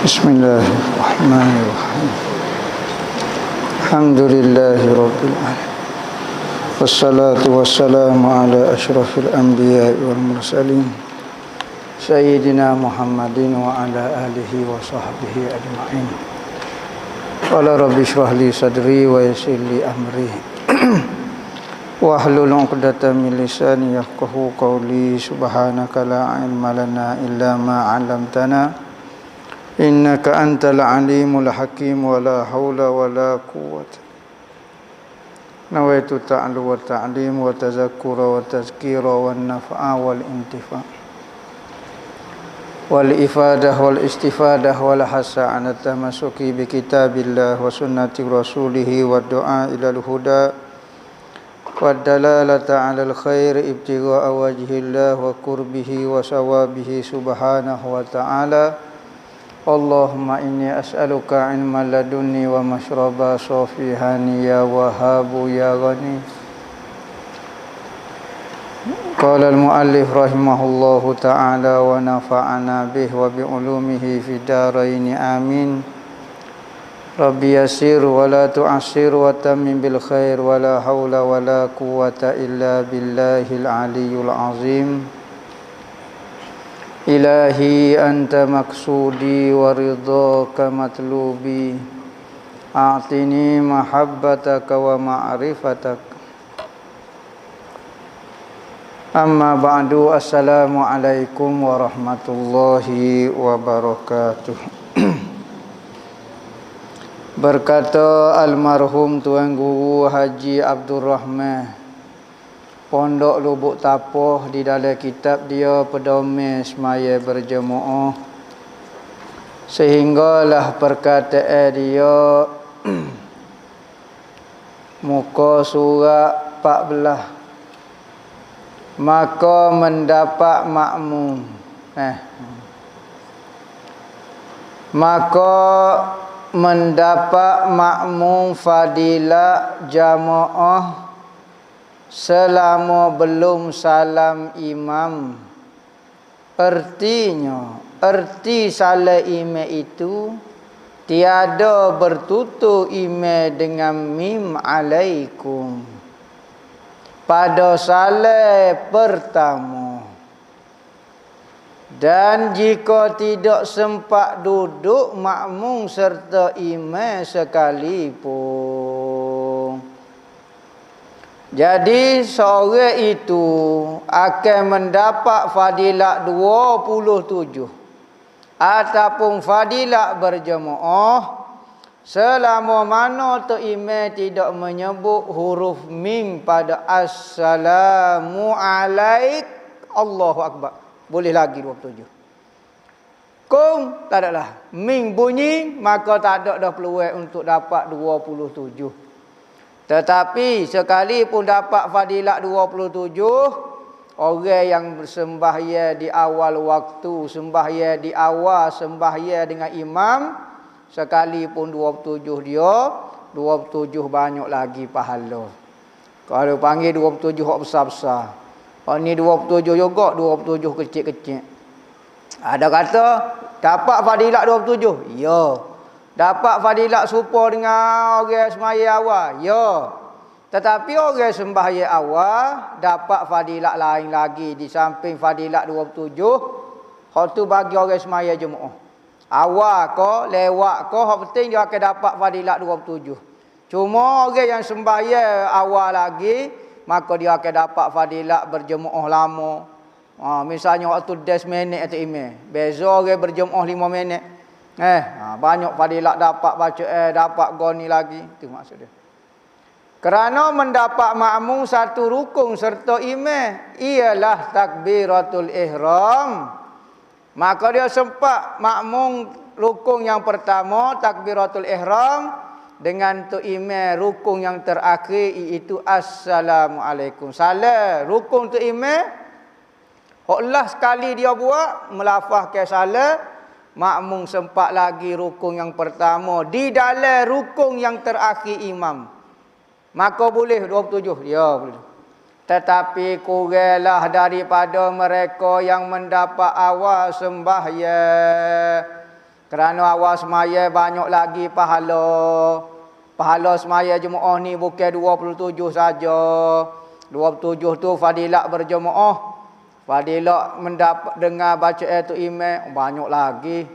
Bismillahirrahmanirrahim. Alhamdulillahirabbil alamin. Wassalatu wassalamu ala asyrafil anbiya'i wal mursalin Sayyidina Muhammadin wa ala alihi wa sahbihi ajma'in. Qala rabbi shrah li sadri wa yassir li amri wahlul 'uqdatam min lisani yafqahu qawli. Subhanaka la ilma lana illa ma 'allamtana innaka antal alimul hakim. Wa la haula wa la quwwata. Nawaitu ta'allu wa ta'lim wa tazakkura wa tazkira wa nafa'a wal intifa' wal ifadah wal istifadah wal hasa an tamasuki bi kitabillah wa sunnati rasulih wa du'a ilal huda wa dalalata 'alal khair ibtigha'a wajhillah wa qurbihi wa sawabihi subhanahu wa ta'ala. Allahumma inni as'aluka ilman ladunni wa mashraba safihan ya wahabu ya ghani. Qala al-muallif rahimahullahu ta'ala wa nafa'ana bihi wa bi ulumihi fid dharain amin. Rabbi yassir wa la tu'assir wa tammim bil khair wa la haula wa la quwwata illa billahil aliyyil azim. Ilahi anta maksudi wa ridhaka matlubi, a'tini mahabbataka wa ma'rifataka. Amma ba'du, assalamu alaikum warahmatullahi wabarakatuh. Berkata almarhum Tuan Guru Haji Abdul Rahman Pondok Lubuk Tapoh, di dalam kitab dia pedoman semaya berjemaah, sehinggalah perkataan dia muka surat 14, maka mendapat makmum maka mendapat makmum fadilah jamaah selama belum salam imam. Erti salam imam itu tiada bertutur imam dengan mim alaikum pada salam pertama. Dan jika tidak sempat duduk makmum serta imam sekalipun, jadi seorang itu akan mendapat fadilat 27 ataupun fadilat berjemaah selama mana tu imam tidak menyebut huruf mim pada assalamu alaik Allahu akbar. Boleh lagi 27. Kum tak adalah mim bunyi, maka tak ada dah peluang untuk dapat 27. Tetapi sekalipun dapat fadilat 27, orang yang sembahyang di awal waktu, sembahyang di awal, sembahyang dengan imam, sekalipun 27 dia, 27 banyak lagi pahala. Kalau panggil 27 hak besar-besar, kalau ni 27 juga, 27 kecil-kecil. Ada kata dapat fadilat 27? Ya. Dapat fadilat serupa dengan orang sembahyang awal? Ya. Tetapi orang sembahyang awal dapat fadilat lain lagi di samping fadilat 27. Hak tu bagi orang sembahyang jemaah. Awal ke, lewat ke, hak penting dia akan dapat fadilat 27. Cuma orang yang sembahyang awal lagi, maka dia akan dapat fadilat berjemaah lama. Misalnya waktu 10 minit atau imam. Beza orang berjemaah 5 minit. Banyak fadilat dapat baca dapat goni lagi. Itu maksud dia. Kerana mendapat makmum satu rukun serta imam ialah takbiratul ihram, maka dia sempat makmum rukun yang pertama takbiratul ihram dengan tu imam rukun yang terakhir, iaitu assalamualaikum. Salam rukun tu imam, hoklah sekali dia buat melafazkan salam, makmum sempat lagi rukun yang pertama di dalam rukun yang terakhir imam, maka boleh 27. Ya boleh. Tetapi kuranglah daripada mereka yang mendapat awal sembahyang Kerana awal semaya banyak lagi pahala. Pahala semaya jemaah ni bukan 27 saja. 27 tu fadilat berjemaah. Fadilat mendapat dengar baca tu imam banyak lagi.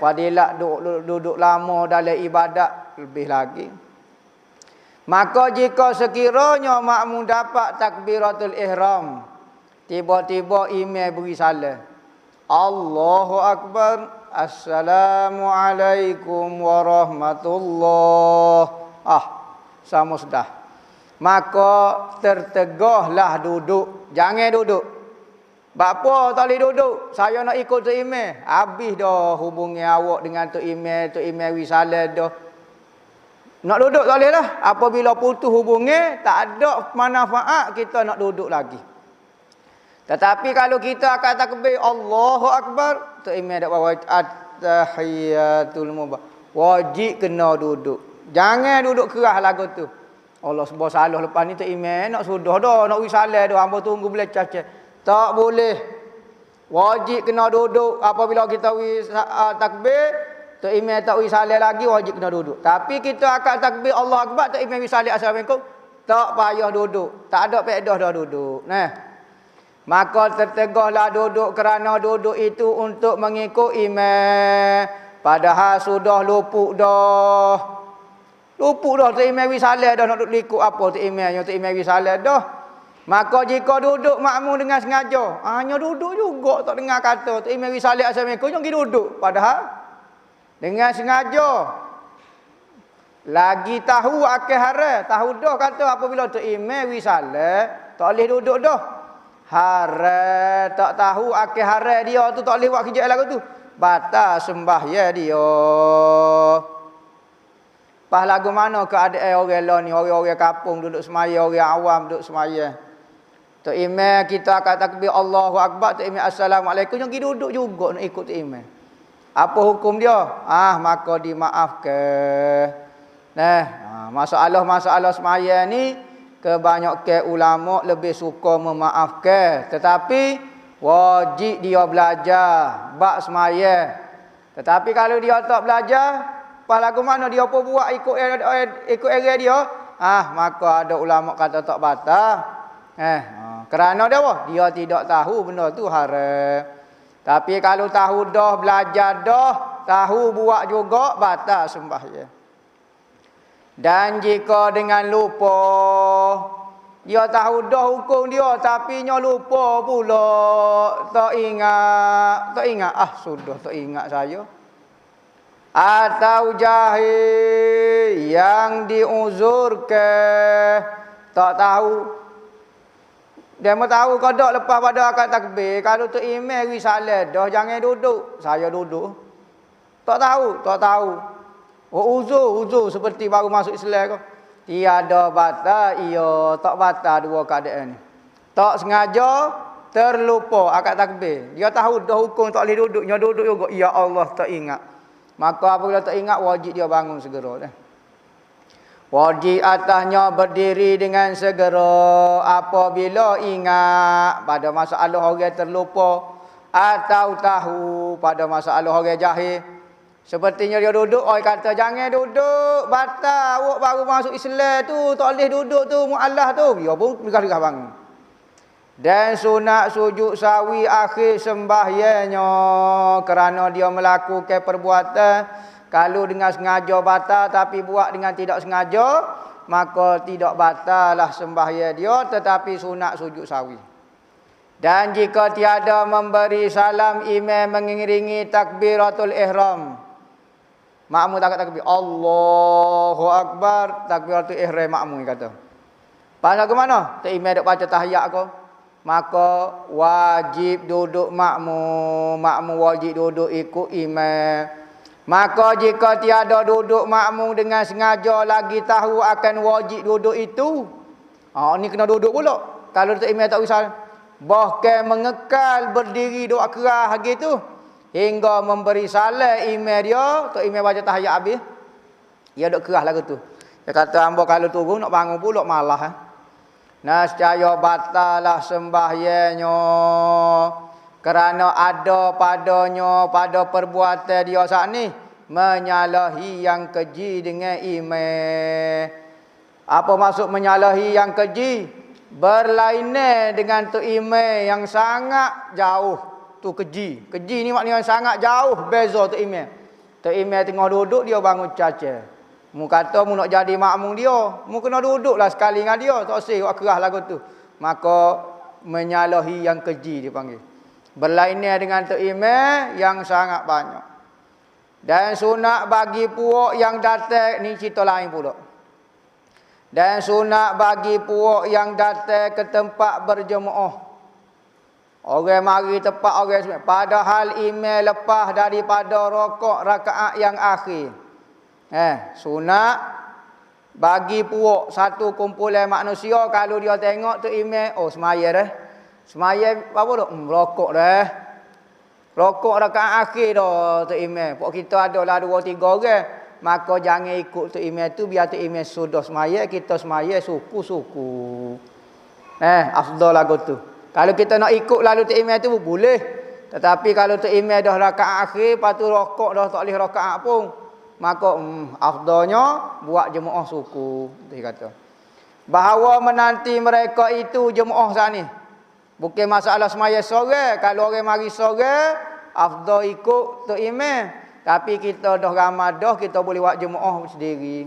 Fadilat duduk lama dalam ibadat lebih lagi. Maka jika sekiranya makmum dapat takbiratul ihram, tiba-tiba imam beri salam. Allahu Akbar, Assalamualaikum warahmatullahi. Sama sudah. Maka tertegahlah duduk. Jangan duduk. Bapa tak boleh duduk. Saya nak ikut tu imam. Habis dah hubungi awak dengan tu imam. Tu imam wisalah dah. Nak duduk tak boleh lah. Apabila putus hubungi, tak ada manfaat kita nak duduk lagi. Tetapi kalau kita akan takbir Allahu Akbar, tu imam dak bawa at-tahiyatul mubarak. Wajib kena duduk. Jangan duduk kerah lagu tu. Allah sebab salah lepas ni tu imam nak sudah dah, nak wisalah dah, hamba tunggu boleh cacat. Tak boleh. Wajib kena duduk apabila kita takbir, tu imam tak wisalah lagi wajib kena duduk. Tapi kita akan takbir Allah Akbar, tu imam wisalah assalamualaikum, tak payah duduk. Tak ada faedah dah duduk. Maka tertegahlah duduk kerana duduk itu untuk mengikut imam. Padahal sudah luput dah. Luput dah tu imam wisalah dah nak duduk ikut apa tu imamnya, tu imam wisalah dah. Maka jika duduk makmum dengan sengaja, hanya duduk juga tak dengar kata tu imam wisalah assalamualaikum, jangan pergi duduk. Padahal dengan sengaja. Lagi tahu akal haram, tahu dah kata apabila tu imam wisalah tak boleh duduk dah. Haram, tak tahu akal haram dia tu tak boleh buat kerja lagu tu. Batal sembahyang dia. Pas lagu mana keadaan orang lah ni, orang-orang kampung duduk semaya, orang awam duduk semaya. Tu imam kita akan takbir Allahu Akbar, tu imam assalamualaikum, jangan pergi duduk juga nak ikut tu imam. Apa hukum dia? Maka dimaafkan. Masalah semaya ni kebanyakan ulama lebih suka memaafkan, tetapi wajib dia belajar bab semaya. Tetapi kalau dia tak belajar, pas lagu mana dia pun buat ikut area dia, maka ada ulama kata tak batal. Kerana dia apa? Dia tidak tahu benda tu haram. Tapi kalau tahu dah, belajar dah, tahu buat juga, batal sembahyang. Dan jika dengan lupa, dia tahu dah hukum dia tapi nya lupa pula, tak ingat, sudah tak ingat saya. Atau jahil yang diuzurkan, tak tahu. Dia mau tahu kodok lepas pada akad takbir, kalau tu imam risalah dah jangan duduk, saya duduk. Tak tahu. Uzur seperti baru masuk Islam kau. Tiada batal, tak batal dua keadaan ni. Tak sengaja, terlupa akad takbir. Dia tahu dah hukum tak boleh duduk, dia duduk juga. Ya Allah tak ingat. Maka apabila tak ingat, wajib dia bangun segera. Wajib atasnya berdiri dengan segera apabila ingat pada masalah orang terlupa atau tahu pada masalah orang jahil. Sepertinya dia duduk, orang kata jangan duduk, batal, awak baru masuk Islam tu, tak boleh duduk tu, mu'allah tu. Dia pun regah-regah bangun. Dan sunat sujud sawi akhir sembahyangnya kerana dia melakukan perbuatan. Kalau dengan sengaja batal tapi buat dengan tidak sengaja, maka tidak batal lah sembahyang dia, tetapi sunat sujud sawi. Dan jika tiada memberi salam, imam mengiringi takbiratul ihram. Makmum tak takbir Allahu Akbar, takbiratul ihram makmum kata. Pasal ke mana? Tak imam dak baca tahiyat ke? Maka wajib duduk makmum wajib duduk ikut imam. Maka jika tiada duduk makmum dengan sengaja lagi tahu akan wajib duduk itu, ni kena duduk pula. Kalau tak imam tak usah, bahkan mengekal berdiri doa kerah gitu hingga memberi salam imam dia, tu imam baca tahiyat habis, dia duk kerah lagu tu. Dia kata hamba kalau turun nak bangun pula malah. Nescaya batal lah sembahyangnya. Kerana ada padanya pada perbuatan dia saat ni menyalahi yang keji dengan iman. Apa maksud menyalahi yang keji? Berlainan dengan tu iman yang sangat jauh. Tu keji. Keji ni maknanya sangat jauh beza tu iman. Tu iman tengah duduk dia bangun caca. Mu kata mu nak jadi makmum dia, mu kena duduklah sekali dengan dia, tak usah buat kerah lagu tu. Maka menyalahi yang keji dipanggil. Berlainan dengan tu iman yang sangat banyak. Dan sunat bagi puak yang datang ni cerita lain pula. Dan sunat bagi puak yang datang ke tempat berjemaah. Orang mari tempat orang semua. Padahal imam lepas daripada rokok rakaat yang akhir. Sunat bagi puak satu kumpulan manusia kalau dia tengok tu imam, oh semaya dah. Semaya apa dah? Rokok dah. Rokok rakaat akhir dah tu imam. Puak kita adalah 2-3 orang. Maka jangan ikut tu imam tu, biar tu imam sudah semaya, kita semaya suku-suku. Afdal lagu tu. Kalau kita nak ikut lalu tu imam tu boleh. Tetapi kalau tu imam dah rakaat akhir, lepas tu rokok dah tak boleh rakaat pun, maka afdalnya buat jemaah suku. Dia kata. Bahawa menanti mereka itu jemaah sana. Bukan masalah semaya sore. Kalau orang mari sore, afdal ikut tu imam. Tapi kita dah ramai dah, kita boleh buat jemaah sendiri.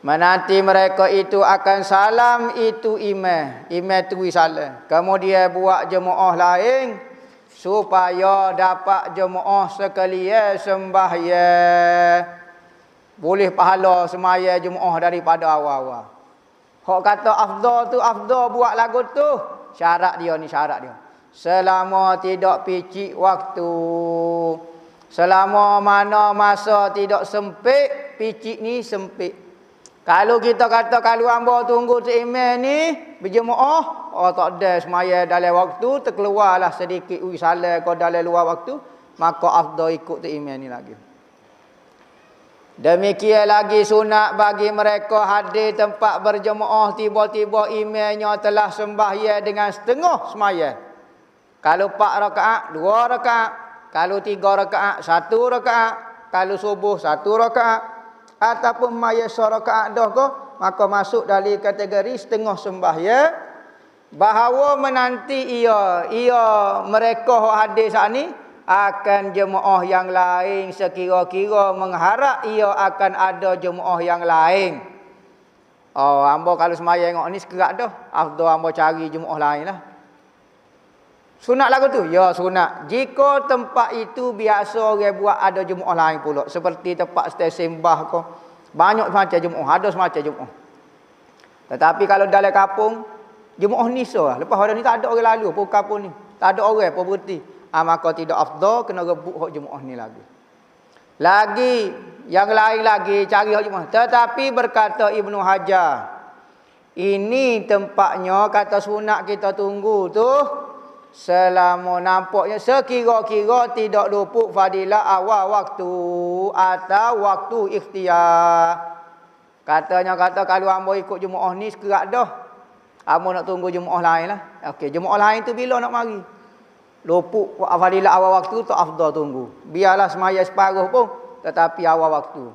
Menanti mereka itu akan salam itu imam. Imam tu salam. Kemudian buat jemaah lain supaya dapat jemaah sekalian sembahyang. Boleh pahala semaya jemaah daripada awal-awal. Hak kata afdal tu afdal buat lagu tu. Syarat dia ni, syarat dia. Selama tidak picik waktu. Selama mana masa tidak sempit, picik ni sempit. Kalau kita kata kalau hamba tunggu tu imam ni berjemaah, oh tak ada semaya dalam waktu, terkeluarlah sedikit wisalah kau dalam luar waktu, maka afdal ikut tu imam ni lagi. Demikian lagi sunat bagi mereka hadir tempat berjemaah tiba-tiba imamnya telah sembahyang dengan setengah sembahyang. Kalau 4 rakaat, 2 rakaat. Kalau 3 rakaat, 1 rakaat. Kalau subuh 1 rakaat. Ataupun maya rakaat dah ko, maka masuk dari kategori setengah sembahyang. Bahawa menanti ia mereka hadir saat ni akan jemaah yang lain sekira-kira mengharap ia akan ada jemaah yang lain. Oh, hamba kalau sembahyang tengok ni sekerat dah. Afdal hamba cari jemaah lain lah. Sunat lagu tu? Ya, sunat. Jika tempat itu biasa orang buat ada jemaah lain pula. Seperti tempat stesen bah ko. Banyak macam jemaah. Ada semacam jemaah. Tetapi kalau dalam kampung, jemaah ni lah. Lepas hari ni tak ada orang lalu pun kampung ni. Tak ada orang pun berhenti. Maka tidak afdal, kena rebut hak jemaah ni lagi. Lagi, yang lain lagi cari hak jemaah. Tetapi berkata Ibnu Hajar, ini tempatnya kata sunat kita tunggu tu, selama nampaknya sekira-kira tidak luput fadilah awal waktu atau waktu ikhtiar. Katanya kata kalau hamba ikut jemaah ni sekerat dah, hamba nak tunggu jemaah lain lah. Okey, jemaah lain tu bila nak mari? Luput fadilah awal waktu tu afdal tunggu. Biarlah semaya separuh pun, tetapi awal waktu.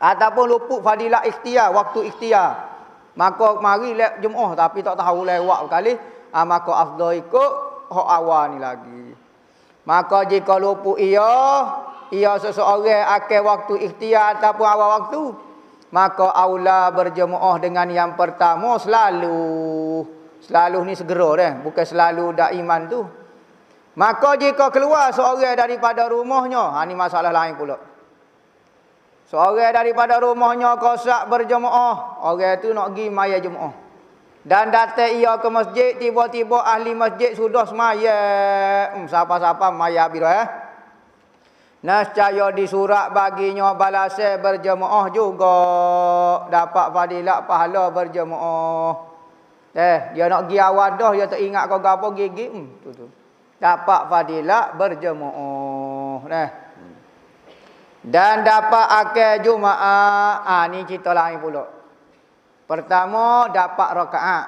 Ataupun luput fadilah ikhtiar, waktu ikhtiar. Maka mari jemaah tapi tak tahu lewat kali. Maka afdal ikut hak awal ni lagi. Maka jika luput ia seseorang akan waktu ikhtiar ataupun awal waktu, maka aula berjemaah dengan yang pertama selalu. Selalu ni segera dah, bukan selalu daiman tu. Maka jika keluar seorang daripada rumahnya, ni masalah lain pula. Seorang daripada rumahnya kosak berjemaah, orang tu nak pergi maya jemaah. Dan datang ia ke masjid, tiba-tiba ahli masjid sudah semaya. Siapa-siapa maya habis dah. Nescaya disurat baginya balasan berjemaah juga. Dapat fadilat pahala berjemaah. Dia nak pergi awal dah, dia tak ingat kau apa gigi. Tu. Dapat fadilat berjemaah. Dan dapat akal Jumaat. Ni cerita lain pula. Pertama dapat rakaat.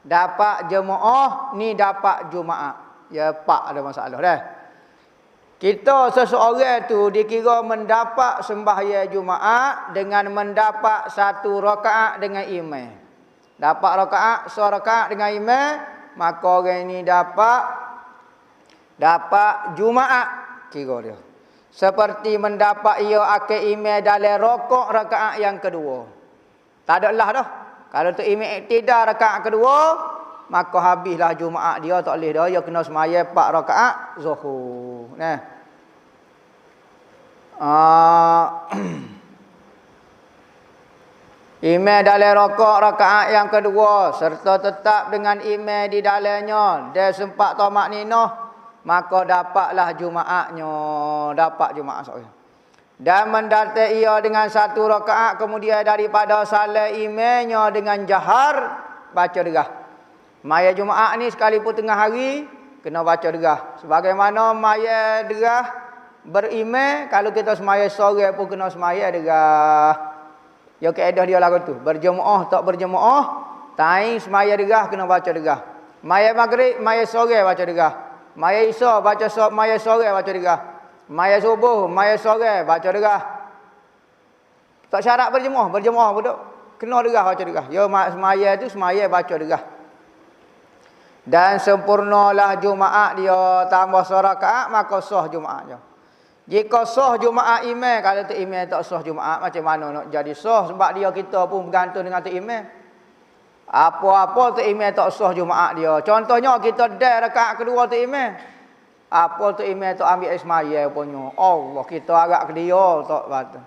Dapat jemaah, ni dapat Jumaat. Ya pak ada masalah dah. Kita seseorang tu dikira mendapat sembahyang Jumaat dengan mendapat satu rakaat dengan imam. Dapat rakaat, rakaat dengan imam, maka orang ini dapat Jumaat kira dia. Seperti mendapat ia akal imam dalam rakaat yang kedua. Tak ada lah dah. Kalau tu imam iktidal rakaat kedua, maka habislah Jumaat dia, tak boleh dah. Dia kena semaya 4 rakaat Zuhur. Nah. Imam dalam rakaat yang kedua serta tetap dengan imam di dalamnya dia sempat tamak ninah, maka dapatlah Jumaatnya, dapat Jumaat seorang. Dan mendatai ia dengan satu rakaat kemudian daripada salat imamnya dengan jahar baca derah. Maya Jumaat ni sekalipun tengah hari kena baca derah. Sebagaimana maya derah berimam, kalau kita semaya sore pun kena semaya derah. Ya kaedah dia lagu tu. Berjemaah tak berjemaah, taing semaya derah kena baca derah. Maya maghrib, maya sore baca derah. Maya isya baca maya sore baca derah. Maya subuh, maya sore baca derah. Tak syarat berjemaah pun tak kena derah baca derah. Ya semaya tu semaya baca derah. Dan sempurnalah Jumaat dia tambah rakaat maka sah Jumaatnya. Jika sah Jumaat imam, kalau tu imam tak sah Jumaat, macam mana nak jadi sah? Sebab dia kita pun bergantung dengan tu imam. Apa-apa tu imam tak sah Jumaat dia. Contohnya kita dah rakaat kedua tu imam. Apa tu imam tu ambil ismaya punya. Allah, kita agak ke dia tak kata.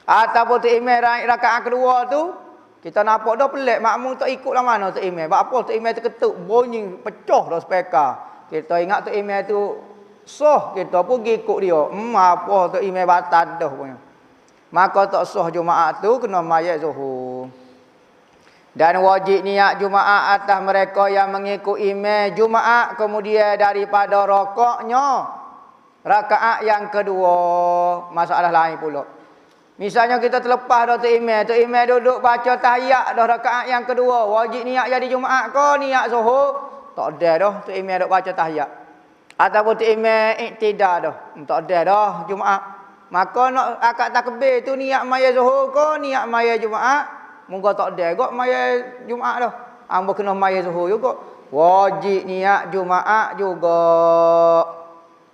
Ataupun tu imam rakaat kedua tu, kita nampak dah pelik, makmum tak ikut lah mana tu imam. Sebab apa tu imam tu ketuk, bunyi pecah dah speaker. Kita ingat tu imam tu sah, kita pun ikut dia. Apa tu imam batal dah punya. Maka tak sah Jumaat tu kena mayat Zuhur. Dan wajib niat Jumaat atas mereka yang mengikut imam Jumaat kemudian daripada rakaatnya rakaat yang kedua. Masalah lain pula. Misalnya kita terlepas dah tu imam duduk baca tahiyat dah rakaat yang kedua, wajib niat jadi Jumaat ke niat Zuhur? Tak ada dah tu imam duduk baca tahiyat. Ataupun tu imam iktidal dah. Tak ada dah Jumaat. Maka nak akad takbir tu niat maya Zuhur ke niat maya Jumaat? Moga tak ada kot maya Jumaat dah. Hamba kena maya Zuhur juga. Wajib niat Jumaat juga.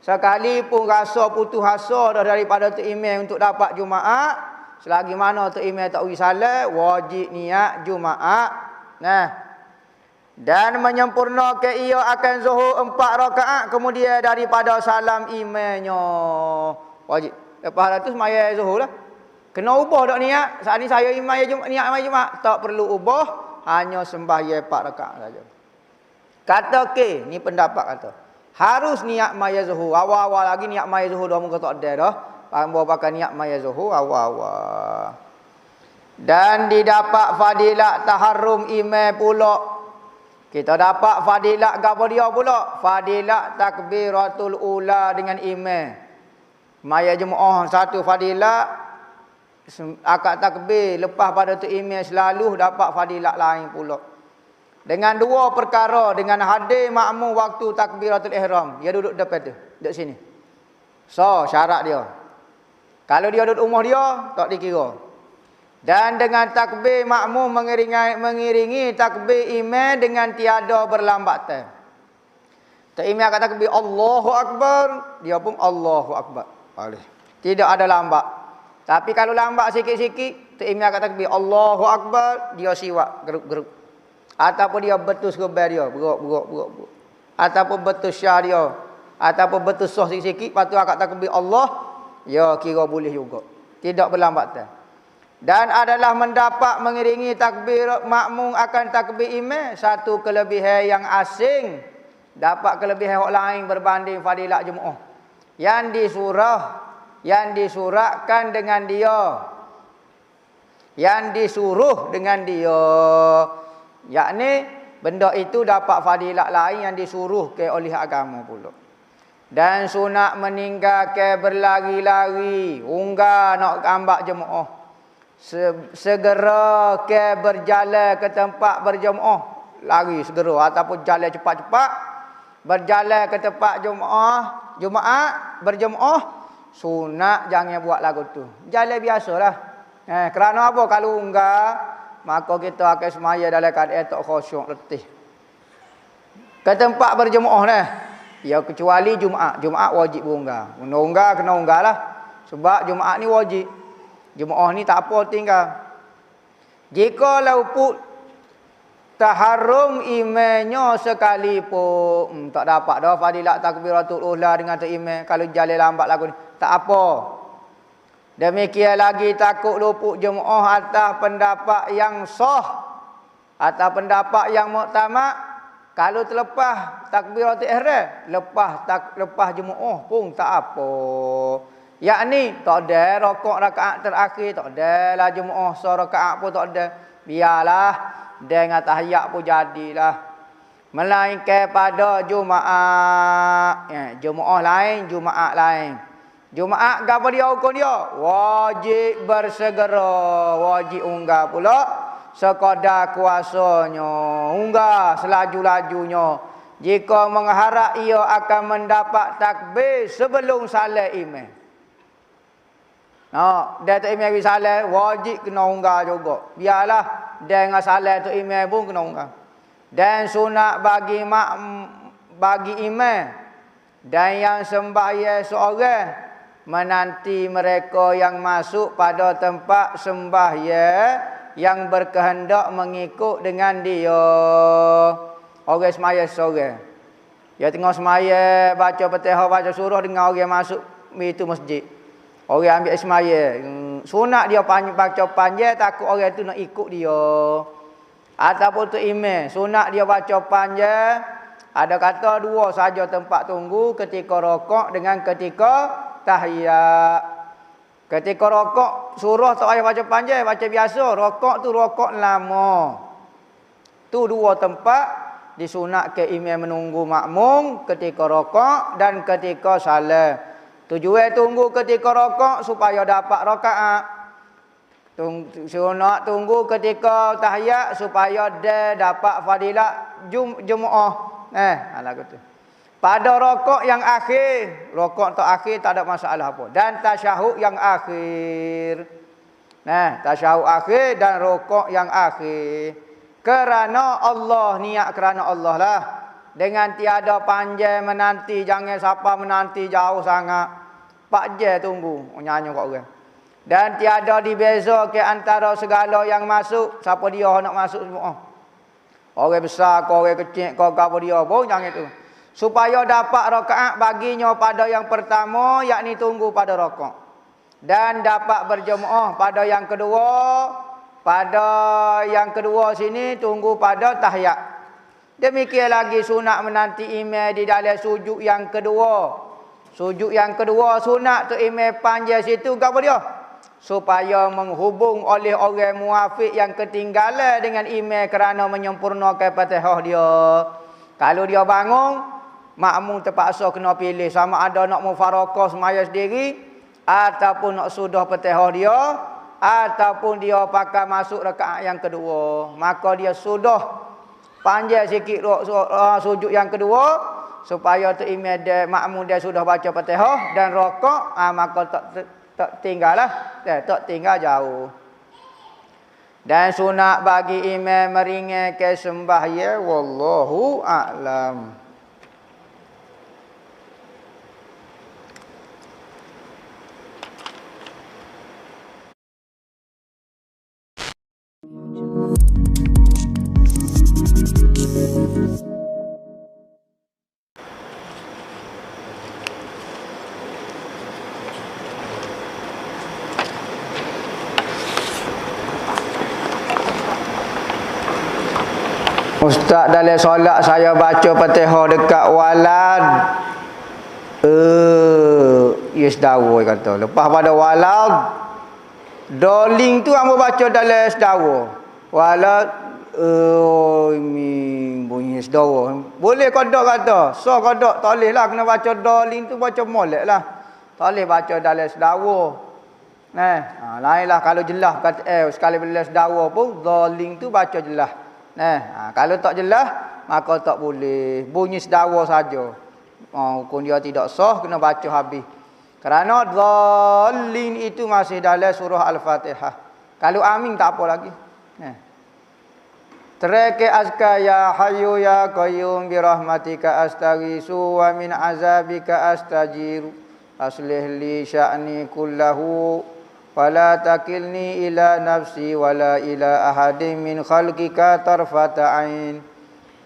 Sekali pun rasa putus asa dah daripada tu imam untuk dapat Jumaat, selagi mana tu imam tak uji salat, wajib niat Jumaat. Nah. Dan menyempurnakan ia akan Zuhur 4 rakaat kemudian daripada salam imamnya. Wajib. Lepas tu semaya Zuhur lah. Kena ubah tak niat? Saat ni saya niat maya Jumaat. Tak perlu ubah. Hanya sembahyang 4 rakaat saja. Kata ke, ni pendapat kata. Harus niat maya Zuhur. Awal-awal lagi niat maya Zuhur dah muka tak ada dah. Hamba pakai niat maya Zuhur awal-awal. Dan didapat fadilat taharrum imam pula. Kita dapat fadilat gapo dia pula? Fadilat takbiratul ula dengan imam. Maya jemaah satu fadilat, akad takbir lepas pada tu imam selalu dapat fadilat lain pula. Dengan 2 perkara, dengan hadir makmum waktu takbiratul ihram, dia duduk depan tu, duduk sini. So, syarat dia. Kalau dia duduk rumah dia, tak dikira. Dan dengan takbir makmum mengiringi takbir imam dengan tiada berlambatan. Tak imam akan takbir Allahu Akbar, dia pun Allahu Akbar. Boleh. Tidak ada lambat. Tapi kalau lambat sikit-sikit, tak imam akan takbir Allahu Akbar, dia siwak geruk-geruk. Ataupun dia betus kebar dia, berok. Ataupun betus syah dia, ataupun betus soh sikit-sikit, lepas tu akan takbir Allah, ya kira boleh juga. Tidak berlambatan. Dan adalah mendapat mengiringi takbir makmum akan takbir imam satu kelebihan yang asing, dapat kelebihan orang lain berbanding fadilat jemaah. Yang disuratkan dengan dia, yang disuruh dengan dia, yakni benda itu dapat fadilat lain yang disuruh ke oleh agama pula. Dan sunat meninggalkan berlari-lari, unggah nak ambak jemaah. Segera ke berjalan ke tempat berjemaah, lari segera ataupun jalan cepat-cepat berjalan ke tempat Jumaat berjemaah, sunat jangan buat lagu tu. Jalan biasalah. Kerana apa? Kalau enggak, maka kita akan semaya dalam keadaan tak khusyuk letih. Ke tempat berjemaah dah. Ya kecuali Jumaat. Jumaat wajib berunggah. Unggah kena unggah lah. Sebab Jumaat ni wajib. Jemaah ni tak apa tinggal. Jika lauput taharrum imannya sekalipun tak dapat dah fadilat takbiratul ula dengan tu iman kalau jalan lambat lagu ni tak apa. Demikian lagi takut luput jemaah atas pendapat yang sah, atas pendapat yang muktamad. Kalau terlepas takbiratul ihram, lepas jemaah pun tak apa. Yakni tak ada rakaat rakaat terakhir, tak ada lah jemaah rakaat pun tak ada. Biarlah dengan tahiyat pun jadilah. Melainkan pada Jumaat. Jemaah lain, Jumaat lain. Jumaat apa dia hukum dia? Wajib bersegera, wajib unggah pula sekadar kuasanya. Unggah selaju-lajunya. Jika mengharap ia akan mendapat takbir sebelum salat imam. Dia tu imam salat wajib kena unggah juga. Biarlah dengan salat tu imam pun kena unggah. Dan sunat bagi imam dan yang sembahyang seorang menanti mereka yang masuk pada tempat sembahyang yang berkehendak mengikut dengan dia. Orang sembahyang seorang. Dia tengah sembahyang baca Fatihah, baca surah dengan orang masuk itu masjid. Orang ambil sembahyang. Sunat dia baca panjang takut orang tu nak ikut dia. Ataupun tu imam, sunat dia baca panjang. Ada kata dua saja tempat tunggu ketika rokok dengan ketika tahiyat. Ketika rokok surah tak payah baca panjang, baca biasa. Rokok tu rokok lama. Tu dua tempat disunat ke imam menunggu makmum ketika rokok dan ketika salat. Tujuan tunggu ketika rokok supaya dapat rakaat. Sunat tunggu ketika tahiyat supaya dia dapat fadilat jemaah. Lagu tu. Pada rokok yang akhir, rokok tak akhir tak ada masalah apa. Dan tasyahud yang akhir. Tasyahud akhir dan rokok yang akhir. Kerana Allah, niat kerana Allah lah. Dengan tiada panjang menanti, jangan siapa menanti jauh sangat. 4 jam tunggu, nyanyi kat orang. Dan tiada dibeza ke antara segala yang masuk, siapa dia nak masuk semua. Orang besar, orang kecil, apa dia pun jangan itu. Supaya dapat rakaat baginya pada yang pertama, yakni tunggu pada rakaat. Dan dapat berjemaah pada yang kedua. Pada yang kedua sini tunggu pada tahiyat. Demikian lagi sunat menanti imam di dalam sujud yang kedua. Sujud yang kedua sunat tu imam panjang situ apa dia? Supaya menghubung oleh orang muafiq yang ketinggalan dengan imam kerana menyempurnakan Fatihah dia. Kalau dia bangun, makmum terpaksa kena pilih sama ada nak mufarakah semaya sendiri ataupun nak sudah Fatihah dia ataupun dia pakai masuk rakaat yang kedua. Maka dia sudah panjang sikit sujud yang kedua supaya tu imam dia makmum dia sudah baca Fatihah dan rakaat, maka tak tinggallah, tak tinggal jauh. Dan sunat bagi imam meringankan sembahyang, wallahu a'lam. Ustaz, dalam solat saya baca Fatihah dekat walad. Yes dawa kata. Lepas pada walad, doling tu hamba baca dalam sedawa. Walad bunyi sedawa. Boleh kodok kata. So kodok tak boleh lah kena baca doling tu baca molek lah. Tak boleh baca dalam sedawa. Lainlah kalau jelas kata sekali bila sedawa pun doling tu baca jelas. Kalau tak jelas maka tak boleh. Bunyi sedawa saja. Hukum dia tidak sah, kena baca habis. Kerana dhallin itu masih dalam surah Al-Fatihah. Kalau amin tak apa lagi. Tereke azka ya hayyu ya qayyum bi rahmatika astaghisu wa min azabika astajiru. Aslih li sya'ni kullahu wala takilni ila nafsi wala ila ahadin min khalqika tarfata ain.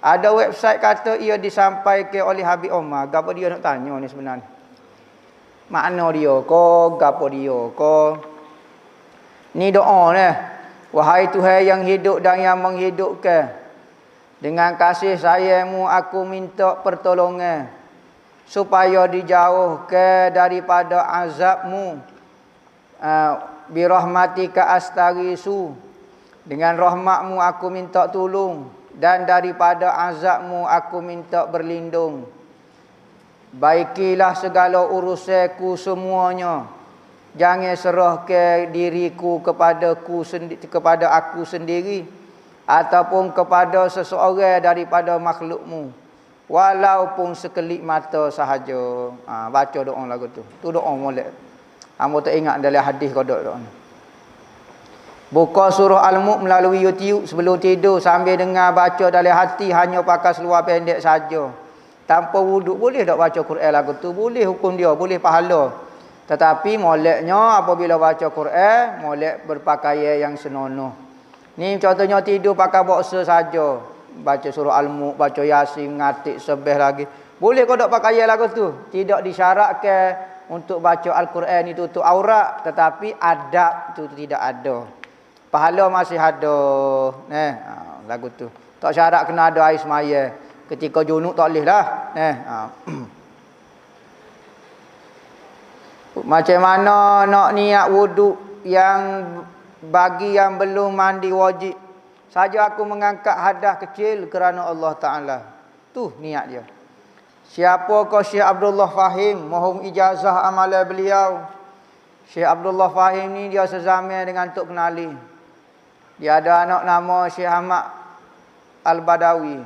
Ada website kata ia disampaikan oleh Habib Omar. Gapo dia nak tanya ni sebenarnya? Makna dia ko, gapo dia ko? Ni doa ni. Wahai Tuhan yang hidup dan yang menghidupkan, dengan kasih sayangmu aku minta pertolongan supaya dijauhkan daripada azabmu. Birahmatika astaghisu, dengan rahmatmu aku minta tolong, dan daripada azabmu aku minta berlindung. Baikilah segala urusanku semuanya, jangan serahkan diriku kepada aku sendiri ataupun kepada seseorang daripada makhlukmu, walaupun sekelip mata sahaja. Baca doa lagu tu. Tu doa molek. Hamba tak ingat dalam hadis kodok doa ni. Buka surah Al-Mulk melalui YouTube sebelum tidur sambil dengar baca dalam hati, hanya pakai seluar pendek saja. Tanpa wuduk boleh tak baca Quran lagu tu? Boleh hukum dia, boleh pahala. Tetapi moleknya apabila baca Quran, molek berpakaian yang senonoh. Ni contohnya tidur pakai boxer saja. Baca surah Al-Mulk, baca Yasin, ngatik sebeh lagi. Boleh kau tak pakaian lagu tu? Tidak disyaratkan untuk baca Al-Quran itu tutup aurat, tetapi adab itu tidak ada. Pahala masih ada. Lagu tu. Tak syarat kena ada air semaya. Ketika junub tak boleh lah. Macam mana nak niat wuduk yang bagi yang belum mandi wajib? Saja aku mengangkat hadas kecil kerana Allah Ta'ala. Tu niat dia. Siapakah Syekh Abdullah Fahim? Mohon ijazah amalan beliau. Syekh Abdullah Fahim ni dia sezaman dengan Tok Kenali. Dia ada anak nama Syekh Ahmad Al-Badawi.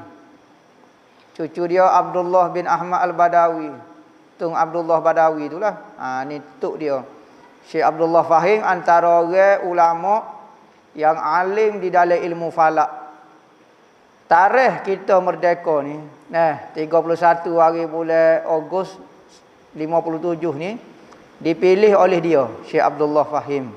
Cucu dia Abdullah bin Ahmad Al-Badawi. Tung Abdullah Badawi itulah. Ni tok dia. Syekh Abdullah Fahim antara orang ulama yang alim di dalam ilmu falak. Tarikh kita merdeka ni, 31 hari bulan Ogos 57 ni dipilih oleh dia, Syekh Abdullah Fahim.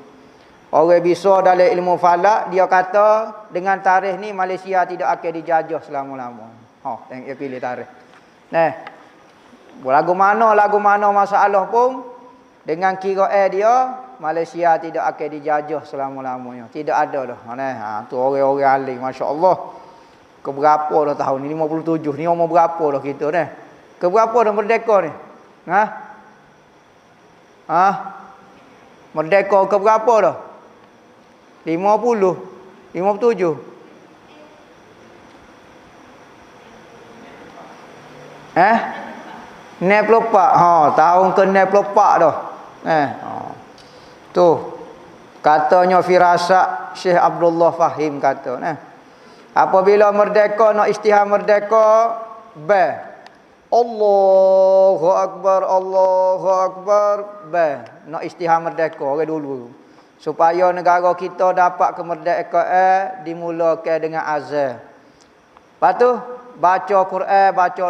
Orang bisa dalam ilmu falak, dia kata dengan tarikh ni Malaysia tidak akan dijajah selama-lama. Tengok dia pilih tarikh. Lagu mana masalah pun dengan kiraan dia Malaysia tidak akan dijajah selama-lamanya. Tidak ada dah. Tu orang-orang alim, masya-Allah. Keberapa dah tahun ni? 57 ni umur berapa dah kita ni? Keberapa dah merdeka ni? Merdeka keberapa dah? 50? 57? 94. Tahun ke 94 dah. Tu. Katanya firasat Syekh Abdullah Fahim kata, apabila merdeka, nak istihar merdeka, Allahu Akbar, Allahu Akbar, nak istihar merdeka orang dulu. Supaya negara kita dapat kemerdekaan dimulakan dengan azan. Lepas tu baca Quran, baca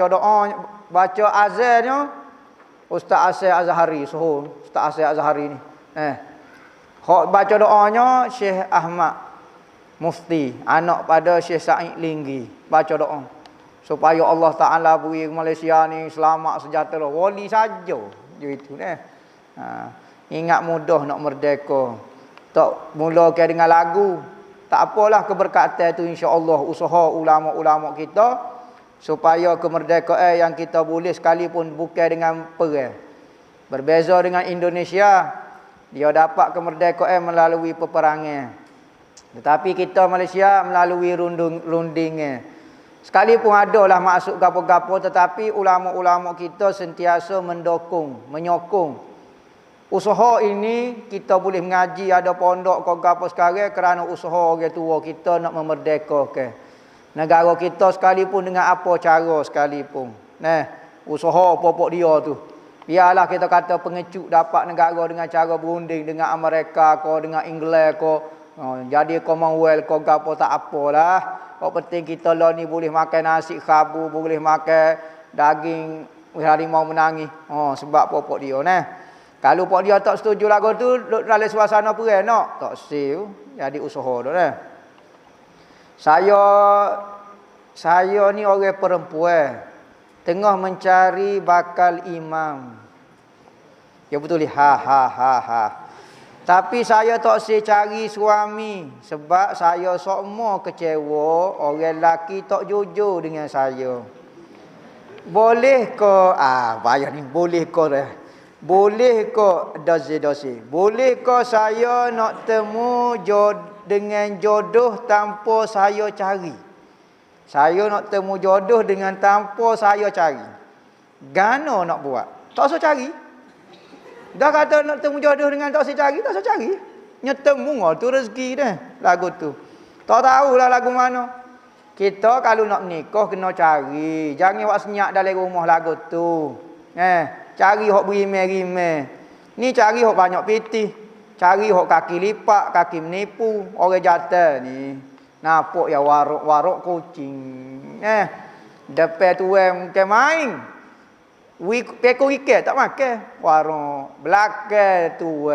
doa. Baca azannya Ustaz Asy Azhari, Ustaz Asy Azhari ni. Baca doanya Syekh Ahmad Mufti, anak pada Syekh Sa'id Linggi, baca doa supaya Allah Ta'ala beri Malaysia ni selamat sejahtera. Wali saja gitu ni. Ingat mudah nak merdeka. Tak mulakan dengan lagu. Tak apalah, keberkatan itu insya-Allah usaha ulama-ulama kita supaya kemerdekaan yang kita boleh sekalipun bukan dengan perang. Berbeza dengan Indonesia, dia dapat kemerdekaan melalui peperangan. Tetapi kita Malaysia melalui rundingnya. Sekalipun adalah maksud gapo-gapo, tetapi ulama-ulama kita sentiasa mendukung, menyokong. Usaha ini kita boleh mengaji, ada pondok ke gapo sekarang kerana usaha orang tua kita nak memerdekakan. Negara kita sekalipun dengan apa cara sekalipun. Nah, usaha popok dia tu. Biarlah kita kata pengecut dapat negara dengan cara berunding dengan Amerika ko, dengan Inggeris ko. Jadi Commonwealth ko gapo tak apalah. Kok penting kita lah ni boleh makan nasi khabu, boleh makan daging harimau menangis. Sebab popok dia nah. Kalau pok dia tak setuju lagu tu dalam suasana perang nak, tak siu. Jadi usaha dah nah. Saya ni orang perempuan tengah mencari bakal imam. Ya betul ha. Tapi saya tak saya cari suami sebab saya semua kecewa orang lelaki tak jujur dengan saya. Boleh ke bayar ni boleh ke dah. Boleh ke dosi. Boleh ke saya nak temu dengan jodoh tanpa saya cari. Saya nak temu jodoh dengan tanpa saya cari. Gano nak buat? Tak usah cari. Dah kata nak temu jodoh dengan tak usah cari, tak usah cari. Nyetemu tu rezeki dah lagu tu. Tak tahulah lagu mana. Kita kalau nak menikah kena cari. Jangan buat senyap dalam rumah lagu tu. Cari hok berimeh-rimeh. Ni cari hok banyak pitih. Cari hok kaki lipat, kaki menipu, orang jatuh ni. Nampak ya warok kucing. Depan tu mungkin main. Pekor ikan tak makan. Warung belakang tu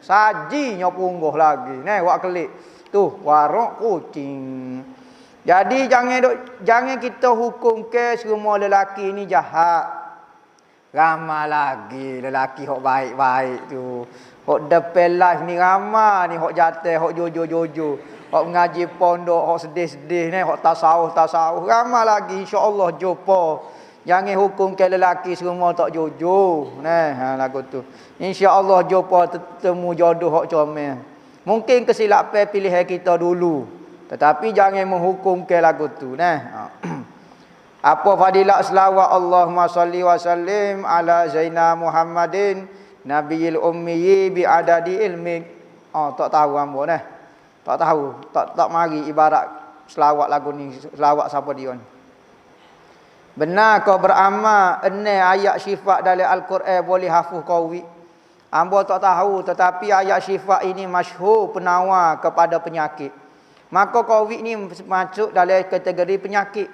saji nyo pungguh lagi. Wak kelik. Tu warung kucing. Jadi jangan kita hukum ke semua lelaki ni jahat. Ramai lagi lelaki hok baik-baik tu. Hok depan live ni ramai ni hok jatuh, hok jujur-jujur. Hok mengaji pondok, hok sedih-sedih ni, hok tasawuf. Ramai lagi insya-Allah jumpa. Jangan hukum ke lelaki semua tak jujur. Lagu tu. Insya-Allah jumpa temu jodoh hok comel. Mungkin kesilapan pilihan kita dulu. Tetapi jangan menghukum ke lagu tu. Apa fadilat selawat Allahumma salli wa sallim ala Zaina Muhammadin Nabiyil Ummi bi adadi ilmi. Tak tahu hamba nah. Tak tahu. Tak mari ibarat selawat lagu ni. Selawat siapa dia ni. Benar kau beramal ayat sifat dalam Al-Quran boleh hafuz qawi. Hamba tak tahu tetapi ayat sifat ini masyhur penawar kepada penyakit. Maka qawi ni masuk dalam kategori penyakit.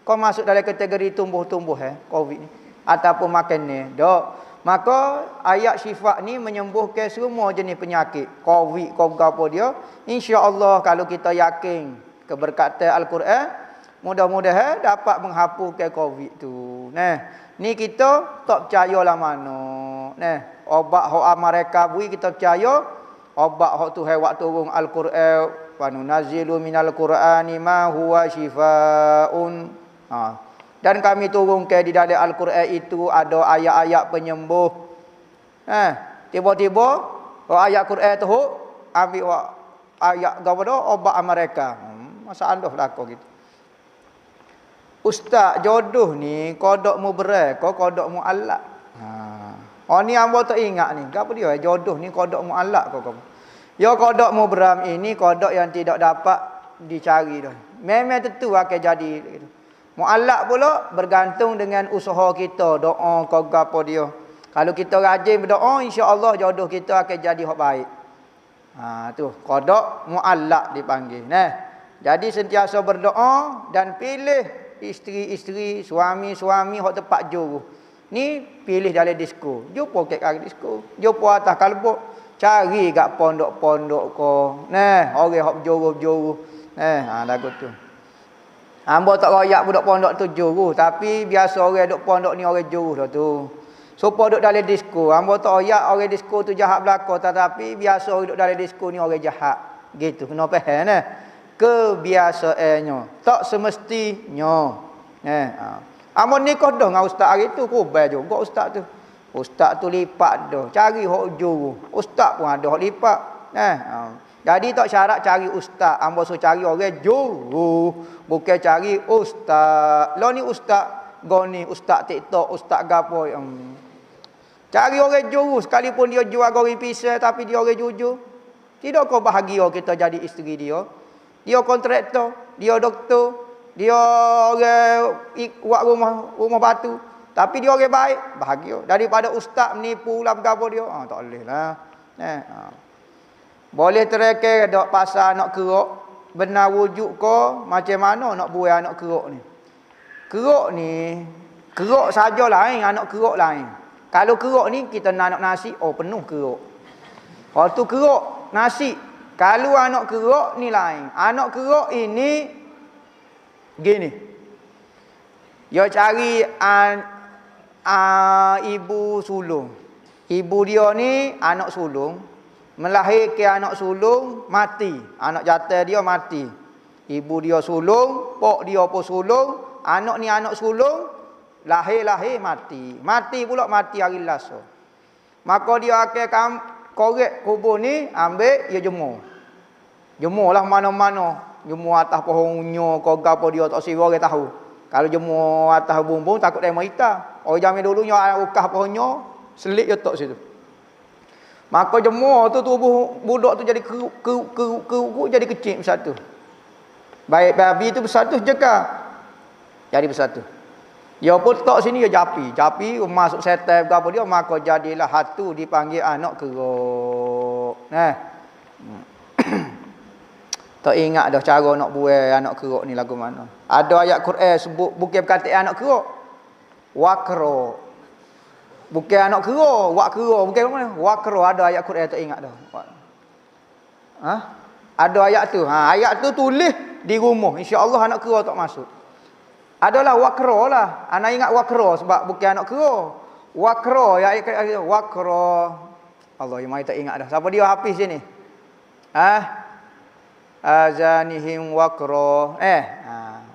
Kau masuk dalam kategori tumbuh-tumbuh qawi ni ataupun makan ni. Dok. Maka ayat sifat ni menyembuhkan semua jenis penyakit. Qawi kau apa dia? Insya-Allah kalau kita yakin keberkatan Al-Quran, mudah-mudahan dapat menghapuskan Covid tu. Ni kita tak percayalah mana. Obat hok mereka bui kita percaya. Obat hok tu hewat turun Al-Quran, wa nunazzilu minal Qur'ani ma huwa shifaun. Dan kami turunkan di dalam Al-Quran itu ada ayat-ayat penyembuh. Tiba-tiba ayat Quran tu ambil ayat gapo obat mereka. Masalah belaka gitu. Ustaz jodoh ni kodok mu berai, kodok mu alak. Ni hamba tak ingat ni. Gapo dia jodoh ni kodok mu alak kau. Ya kodok mu beram ini kodok yang tidak dapat dicari dah. Memang tentu akan jadi gitu. Mu'allak pula bergantung dengan usaha kita, doa kau gapo dia. Kalau kita rajin berdoa, insya-Allah jodoh kita akan jadi hak baik. Tu qada mu'allak dipanggil. Jadi sentiasa berdoa dan pilih isteri-isteri, suami-suami hak tepat juru. Ni pilih dalam disko. Jumpa kat kaki disko, jumpa atas kalbuk, cari kat pondok-pondok ko. Orang hak berjuru-juru. Lagu tu. Hamba tak royak budak pondok tu juru, tapi biasa orang duk pondok ni orang juru dah tu. Supaya duk dalam disko, hamba tak royak orang disko tu jahat belaka, tetapi biasa orang duk dalam disko ni orang jahat. Gitu kena faham kebiasaannya, tak semestinya. Hamba nikah dah dengan ustaz hari tu, kubal juga ustaz tu. Ustaz tu lipat dah, cari hok juru. Ustaz pun ada hok lipat. Jadi tak syarat cari ustaz, hamba suruh cari orang juru, bukan cari ustaz. Lah ni ustaz goni, ustaz TikTok, ustaz gapo yang cari orang juru sekalipun dia jual goreng pisang tapi dia orang jujur. Tidak kau bahagia kita jadi isteri dia. Dia kontraktor, dia doktor, Dia orang buat rumah batu. Tapi dia orang baik, bahagia. Daripada ustaz menipu lah bergapo dia. Tak boleh lah. Boleh tereke dok pasal nak kerok. Benar wujud ko macam mana nak buai anak kerok ni. Kerok ni, kerok saja lain, anak kerok lain. Kalau kerok ni kita nak nasi, penuh kerok. Kalau tu kerok nasi. Kalau anak kerok ni lain. Anak kerok ini gini. Dia cari ibu sulung. Ibu dia ni anak sulung. Melahirkan anak sulung, mati. Anak jatah dia mati. Ibu dia sulung, pok dia pun sulung. Anak ni anak sulung, lahir mati. Mati pula mati hari Selasa. Maka dia akan korek kubur ni, ambil, dia jemur. Jemur lah mana-mana. Jemur atas pohon unyu, apa dia tak siwa orang tahu. Kalau jemur atas bumbung, takut dia hitam. Orang zaman dulunya ukah pohonnya, selit je tak situ. Maka jemur tu tubuh budak tu jadi keruk jadi kecil bersatu. Baik babi tu bersatu jeka. Jadi bersatu. Dia pun tak sini dia japi masuk setan apa dia maka jadilah hatu dipanggil anak keruk. Tak ingat dah cara nak buai anak keruk ni lagu mana. Ada ayat Quran sebut bukan perkataan anak keruk. Wakro. Bukan anak keruk, wak keruk, bukan mana? Wak keruk ada ayat Quran tak ingat dah. Ada ayat tu. Ayat tu tulis di rumah. Insya-Allah anak keruk tak masuk. Adalah wakro lah. Anak ingat wakro sebab bukan anak keruk. Wakro ya ayat wakro. Allah yang mai tak ingat dah. Siapa dia hafiz sini? Azanihim wakro.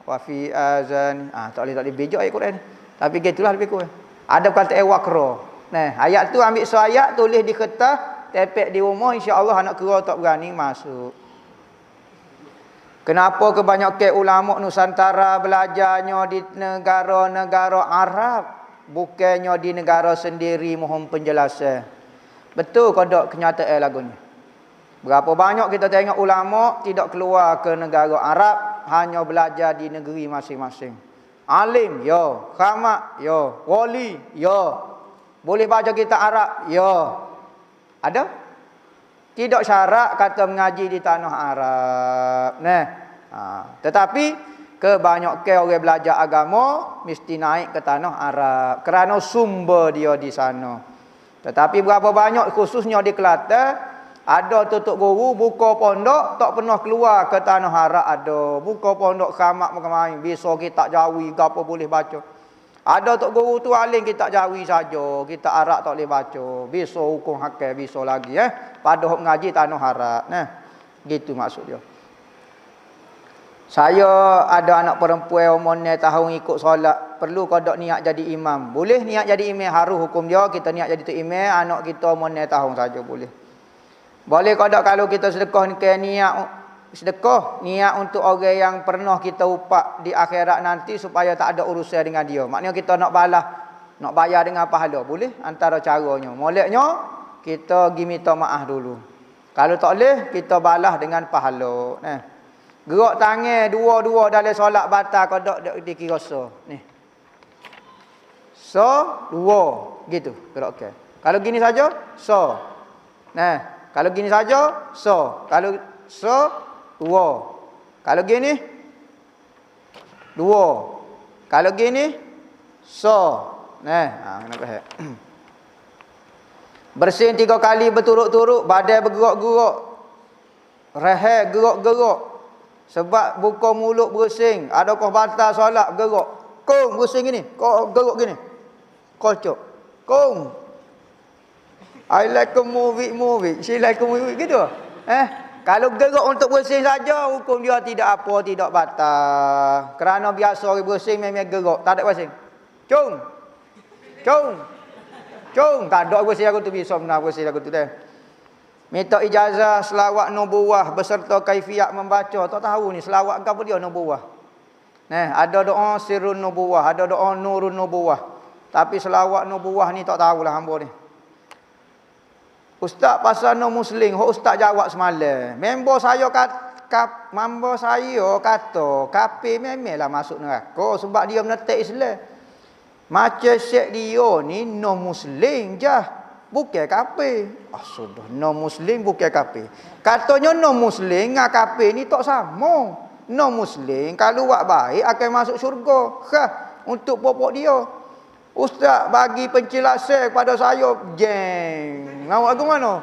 Wa fi azan. Tak boleh bejak ayat Quran. Tapi gitulah lebih kurang. Ada kata wakro. Ayat tu ambil ayat tulis di kertas, tepek di rumah, insya-Allah anak keruk tak berani masuk. Kenapa kebanyakan ulama Nusantara belajarnya di negara-negara Arab, bukannya di negara sendiri, mohon penjelasan. Betul ke tak kenyataan lagunya? Berapa banyak kita tengok ulama tidak keluar ke negara Arab, hanya belajar di negeri masing-masing. Alim, yo. Khamak, yo. Wali, yo. Boleh baca kitab Arab, yo. Ada? Tidak syarat kata mengaji di tanah Arab. Tetapi kebanyakan orang belajar agama mesti naik ke tanah Arab kerana sumber dia di sana. Tetapi berapa banyak khususnya di Kelantan ada tutup guru buka pondok tak pernah keluar ke tanah Arab ada. Buka pondok khamak main bisa kitab Jawi ke apa boleh baca. Ada tok guru tu alim kitab Jawi saja, kitab Arab tak boleh baca. Bisa hukum hakam bisa lagi pada hok ngaji tanah Arab. Gitu maksud dia. Saya ada anak perempuan umur 9 tahun ikut solat, perlu ke dak niat jadi imam? Boleh niat jadi imam, harus hukum dia kita niat jadi tu imam, anak kita umur 9 tahun saja boleh. Boleh kodok kalau kita sedekah ni niat sedekah niat untuk orang yang pernah kita upak di akhirat nanti supaya tak ada urusan dengan dia. Maknanya kita nak balas, nak bayar dengan pahala. Boleh antara caranya. Moleknya kita pergi minta maaf dulu. Kalau tak boleh kita balas dengan pahala. Gerak tangan dua-dua dalam solat batal kodok dikira so. Ni. So, dua gitu gerakkan. Kalau gini saja so. Kalau gini saja, so. Kalau so, dua. Kalau gini, dua. Kalau gini, so. Kenapa? Bersin 3 kali berturut-turut, badan bergerak-gerak. Rehat gerak-gerak. Sebab buka mulut bersin. Adakah batal solat bergerak? Kong bersin gini. Kau gerak gini. Kocok. Kong. I like a movie. She like a movie gitu. Kalau gerak untuk bersin saja hukum dia tidak apa, tidak batal. Kerana biasa orang bersin memang gerak, tak ada bersin. Cung. Tak ada bersin aku tu bisa benar bersin aku tu dah. Minta ijazah selawat nubuwah beserta kaifiat membaca. Tak tahu ni selawat ke apa dia nubuwah. Ada doa sirrun nubuwah, ada doa nurun nubuwah. Tapi selawat nubuwah ni tak tahulah hamba ni. Ustaz pasal no muslim, ustaz jawab semalam. Member saya mambo saya kata kafir memanglah masuk neraka sebab dia menetek Islam. Macam syekh dia ni non muslim je, bukan kafir. Sudah non muslim bukan kafir. Katanya non muslim dengan kafir ni tak sama. Non muslim kalau buat baik akan masuk syurga. Untuk pokok dia. Ustaz bagi penjelasan kepada saya, jeng. Nampak lagu mana?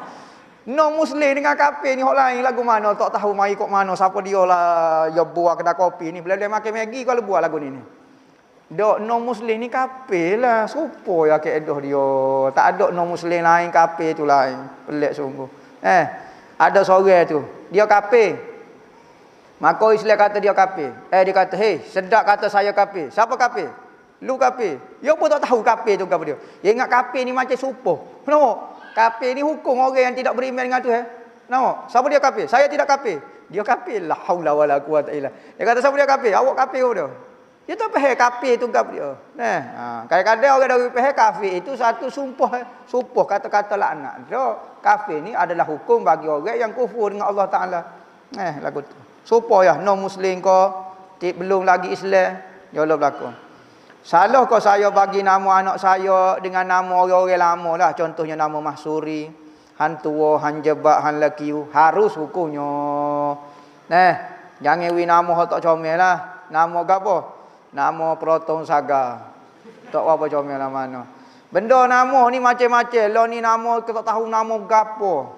Non muslim dengan kafir ni hok lain lagu mana? Tak tahu mai kok mana siapa dia lah ya buat kedai kopi ni. Bila dia makan Maggi kalau buat lagu ni. Dok non muslim ni kafir lah. Sopo ya ke edoh dia. Tak ada non muslim lain kafir tu lain. Pelik sungguh. Ada seorang tu. Dia kafir. Maka Islam kata dia kafir. Dia kata, "Hei, sedap kata saya kafir." Siapa kafir? Lu kafir. Dia pun tak tahu kafir tu apa dia. Dia ingat kafir ni macam supoh. Kenapa? Kafir ni hukum orang yang tidak beriman dengan Tuhan. Nampak? Siapa dia kafir? Saya tidak kafir. Dia kafir. La haula wala quwata illa. Dia kata siapa dia kafir? Awak kafir ke dia? Dia tak faham kafir tu kafir dia. Kadang-kadang orang dari faham kafir itu satu sumpah kata-kata laknat. So, kafir ni adalah hukum bagi orang yang kufur dengan Allah Taala. Lagu tu. Supaya non muslim ko belum lagi Islam, dia berlaku. Salah kau saya bagi nama anak saya dengan nama orang-orang lama lah. Contohnya nama Mahsuri, Han Tua, Han Jebat, Han Lekiu. Harus hukumnya. Jangan wi nama tak comel lah. Nama apa? Nama Proton Saga. Tak apa comel lah mana. Benda nama ni macam-macam. Lo ni nama kita tahu nama gapo.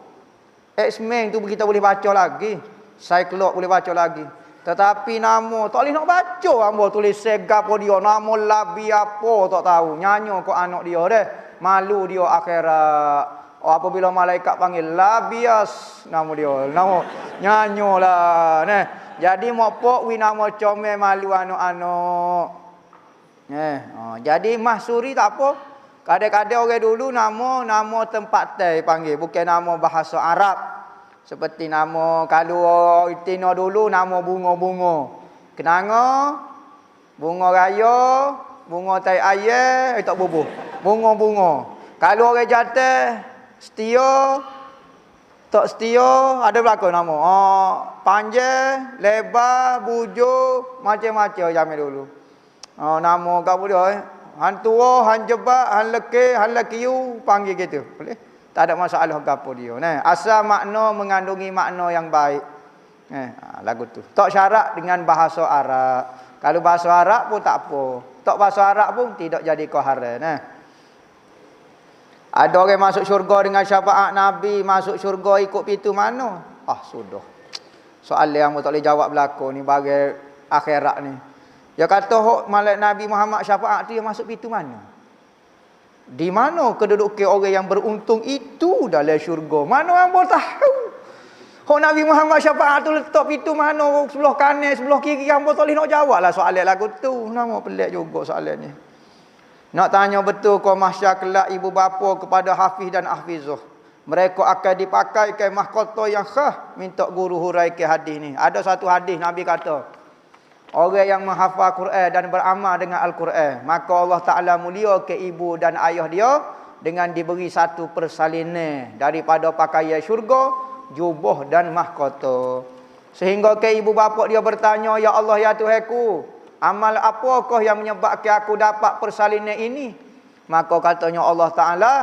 X-Men tu kita boleh baca lagi. Cyclops boleh baca lagi. Tetapi nama tak boleh nak baca hamba tulis segap dia nama labi apa tak tahu. Nyanyo kok anak dia deh. Malu dia akhirat. Apabila malaikat panggil labias nama dia. Nama nyanyolah neh. Jadi mopok wi nama comel malu anak-anak. Jadi Mahsuri tak apa. Kadang-kadang orang dulu nama tempat teh panggil bukan nama bahasa Arab. Seperti nama kalau itina dulu nama bunga-bunga. Kenanga, bunga raya, bunga tai ayah, tak bubuh. Bunga-bunga. Kalau orang jatuh setia, tak setia, ada berlaku nama. Panjang, lebar, bujur, macam-macam zaman dulu. Nama kau dia Han Tua, Han Jebat, Han Leke, Han Lekiu, panggil gitu. Boleh? Tak ada masalah apa dia. Asal makna mengandungi makna yang baik. Lagu tu. Tak syarat dengan bahasa Arab. Kalau bahasa Arab pun tak apa. Tak bahasa Arab pun tidak jadi koharan. Ada orang masuk syurga dengan syafaat Nabi. Masuk syurga ikut pintu mana? Sudah. Soalan yang tak boleh jawab berlaku ni bagi akhirat ni. Dia kata malaikat Nabi Muhammad syafaat tu dia masuk pintu mana? Di mana kedudukan orang yang beruntung itu dalam syurga? Mana hamba tahu? Nabi Muhammad syafaat tu letak pintu mana? Sebelah kanan, sebelah kiri, hamba tak boleh nak jawab lah soalan lagu tu. Nama pelik juga soalan ni. Nak tanya betul kau mahsyar kelak ibu bapa kepada hafiz dan hafizah. Mereka akan dipakaikan mahkota yang khas. Minta guru huraikan hadis ni. Ada satu hadis Nabi kata, orang yang menghafal Quran dan beramal dengan Al-Quran, maka Allah Ta'ala mulia ke ibu dan ayah dia dengan diberi satu persalinan daripada pakaian syurga, jubah dan mahkota. Sehingga ke ibu bapa dia bertanya, "Ya Allah, ya Tuhanku, amal apakah yang menyebabkan aku dapat persalinan ini?" Maka katanya Allah Ta'ala,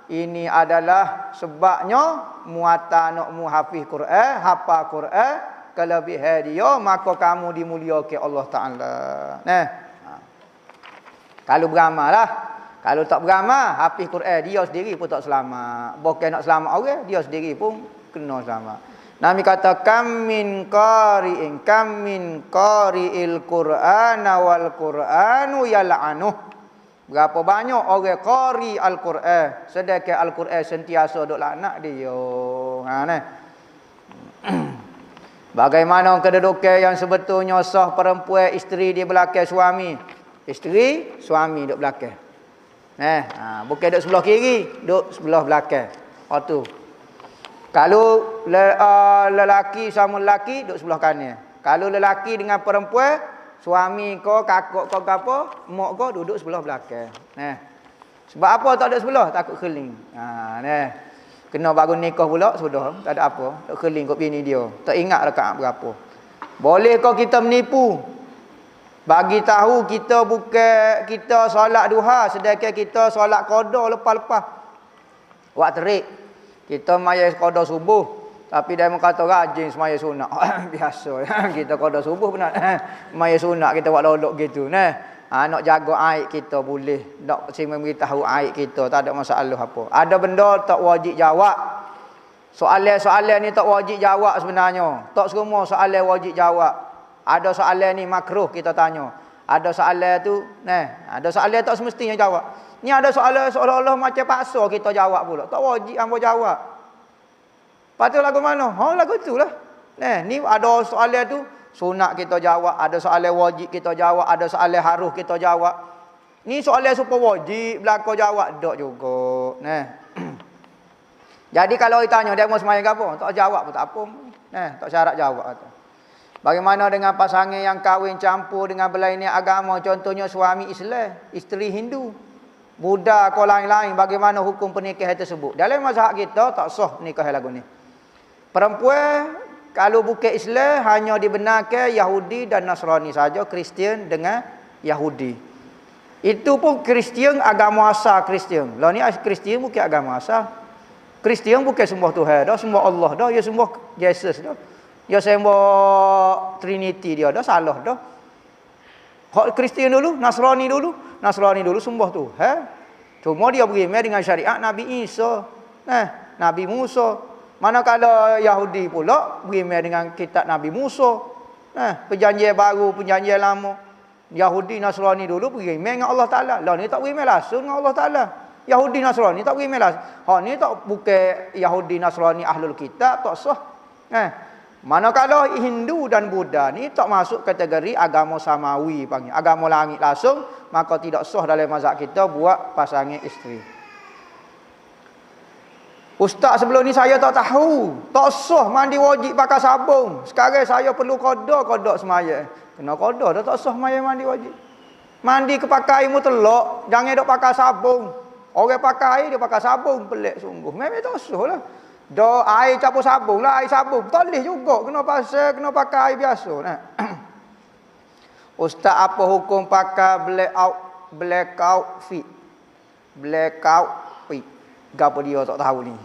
ini adalah sebabnya muatan nak muhafiz Quran, hafal Quran, kelebihan dia, maka kamu dimuliakan Allah Ta'ala. Kalau beramal lah. Kalau tak beramal, hafiz Quran, dia sendiri pun tak selamat. Bukan nak selamat orang, dia sendiri pun kena selamat. Nabi kata, kam min qari'il Qur'ana wal Qur'anu yal'anuh. Berapa banyak orang qari Al-Quran, sedangkan Al-Quran sentiasa duk laknat dia. Bagaimana kedudukan yang sebetulnya sah perempuan isteri di belakang suami. Isteri, suami duduk belakang. Bukan duduk sebelah kiri, duduk sebelah belakang. Tu. Kalau lelaki sama lelaki, duduk sebelah kanan. Kalau lelaki dengan perempuan, suami kau, kakak kau apa, mak kau duduk sebelah belakang. Sebab apa tak duduk sebelah? Takut keling. Kena baru nikah pula sudah, tak ada apa. Tak keling kat bini dia. Tak ingat rakaat berapa. Boleh kau kita menipu? Bagi tahu kita bukan kita solat duha, sedangkan kita solat qada lepas-lepas. Wak terik. Kita maya qada subuh, tapi dia kata rajin semaya sunat. Biasa kita qada subuh benar. Maya sunat kita buat lolok gitu nah. Nak jaga aib kita boleh. Nak memberi tahu aib kita, tak ada masalah apa. Ada benda tak wajib jawab. Soalan-soalan ni tak wajib jawab sebenarnya. Tak semua soalan wajib jawab. Ada soalan ni makruh kita tanya. Ada soalan tu, ada soalan tak semestinya jawab. Ni ada soalan seolah-olah macam paksa kita jawab pula. Tak wajib hangpa jawab. Patut lagu mana? Lagu itulah. Ni ada soalan tu sunat kita jawab, ada soalan wajib kita jawab, ada soalan harus kita jawab. Ni soalan supaya wajib belaka jawab dak juga. Jadi kalau ditanya dia mau sembahyang apa? Tak jawab pun tak apa. Tak syarat jawab tu. Bagaimana dengan pasangan yang kahwin campur dengan berlainan agama, contohnya suami Islam, isteri Hindu, Buddha atau lain-lain, bagaimana hukum pernikahan tersebut? Dalam mazhab kita tak sah nikah lagu ni. Perempuan kalau bukan Islam hanya dibenarkan Yahudi dan Nasrani saja, Kristian dengan Yahudi. Itu pun Kristian agama asal Kristian. Lah ni Kristian bukan agama asal. Kristian bukan sembah Tuhan dah, sembah Allah dah, dia sembah Yesus dah. Dia sembah Trinity dia dah, salah dah. Hak Kristian dulu, Nasrani dulu sembah Tuhan. Cuma dia berimej dengan syariat Nabi Isa, Nabi Musa. Manakala Yahudi pula berimej dengan kitab Nabi Musa. Perjanjian baru, perjanjian lama. Yahudi Nasrani dulu berimej dengan Allah Taala. Lah ni tak berimej langsung dengan Allah Taala. Yahudi Nasrani tak berimej langsung. Hak ni tak bukan Yahudi Nasrani ahlul kitab, tak sah. Manakala Hindu dan Buddha ni tak masuk kategori agama samawi panggil, agama langit langsung, maka tidak sah dalam mazhab kita buat pasangan isteri. Ustaz sebelum ni saya tak tahu, tak sah mandi wajib pakai sabun. Sekarang saya perlu qada semaya. Kena qada dah, tak sah mandi wajib. Mandi ke pakai mu telok, jangan dok pakai sabun. Orang pakai dia pakai sabun, pelik sungguh. Memang tak sah lah. Dah air campur sabun lah, air sabun. Tak boleh juga. Kena pasal, kena pakai air biasa. Ustaz, apa hukum pakai blackout fit? Gapo dia tak tahu ni.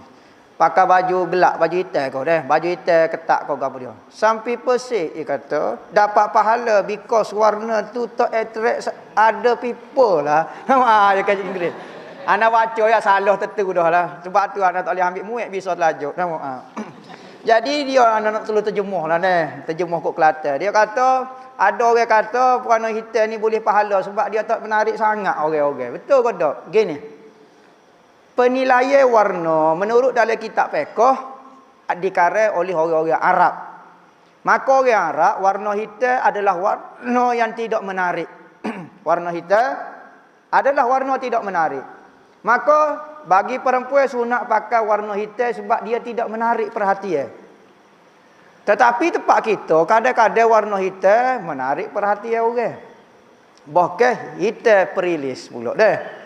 Pakai baju gelap, baju hitam kau dah. Baju hitam ketak kau gapo dia. Some people say, dia kata, dapat pahala because warna tu tak attract other people lah. Dia kata Inggeris. Anak baca ya salah tentu dah lah. Sebab tu anak tak boleh ambil muat bisa telajuk. Jadi dia anak nak selalu terjemuh lah ni. Terjemuh kok Kelantan. Dia kata, ada orang kata warna hitam ni boleh pahala sebab dia tak menarik sangat orang-orang. Betul ke tak? Gini. Penilaian warna menurut dalam kitab fiqh dikarang oleh orang-orang Arab. Maka orang Arab warna hitam adalah warna yang tidak menarik. Warna hitam adalah warna tidak menarik. Maka bagi perempuan sunat pakai warna hitam sebab dia tidak menarik perhatian. Tetapi tempat kita kadang-kadang warna hitam menarik perhatian orang. Bahkan hitam perilis pula dah.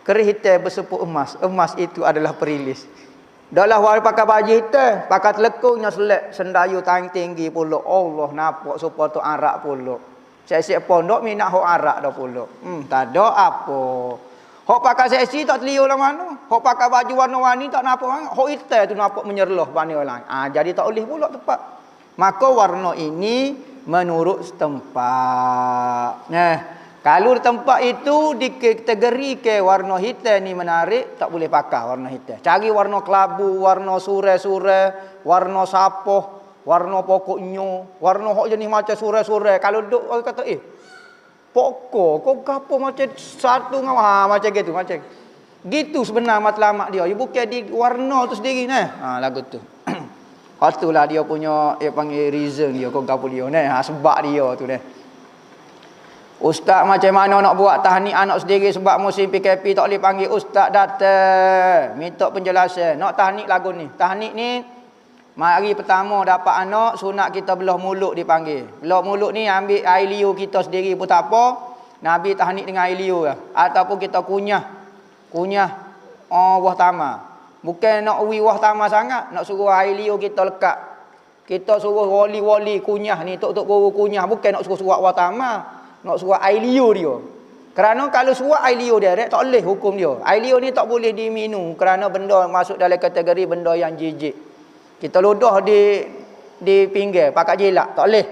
Kerih hitam bersepuk emas. Emas itu adalah perilis. Dalam warna pakai baju hitam, pakai telekungnya selek, sendayu tang tinggi pula. Allah nampak supaya tu arak pula. Siap-siap pondok minat hok arak dah pula. Tak ada apa. Hok pakai seksi tak terliur lah mana. Hok pakai baju warna-warni tak nampak mana. Hok hitam tu nampak menyerloh mana orang. Jadi tak boleh pula tepat. Maka warna ini menurut setempat. Kalau di tempat itu dikategorikan warna hitam ni menarik, tak boleh pakai warna hitam. Cari warna kelabu, warna surai-surai, warna sapoh, warna pokoknya, warna hok jenis macam surai-surai. Kalau duk orang kata pokok, kau gapo macam satu ngawah macam gitu, macam gitu sebenar matlamat dia. Dia bukan di warna tu sendiri lagu tu. Patulah dia punya panggil reason dia kau gapo dia sebab dia tu Ustaz macam mana nak buat tahniah anak sendiri sebab musim PKP tak boleh panggil ustaz datang minta penjelasan. Nak tahniah lagu ni. Tahniah ni hari pertama dapat anak sunat kita belah mulut dipanggil. Belah mulut ni ambil air liur kita sendiri pun tak apa. Nabi tahniah dengan air liur lah. Ataupun kita kunyah buah tamar. Bukan nak wiwah tamah sangat, nak suruh air liur kita lekat. Kita suruh wali-wali kunyah ni, tok-tok guru kunyah, bukan nak suruh surat wah tamah, nak surat air liur dia. Kerana kalau surat air liur dia tak boleh hukum dia. Air liur ni tak boleh diminum kerana benda masuk dalam kategori benda yang jijik. Kita ludah di pinggir, pakat jelak, tak boleh.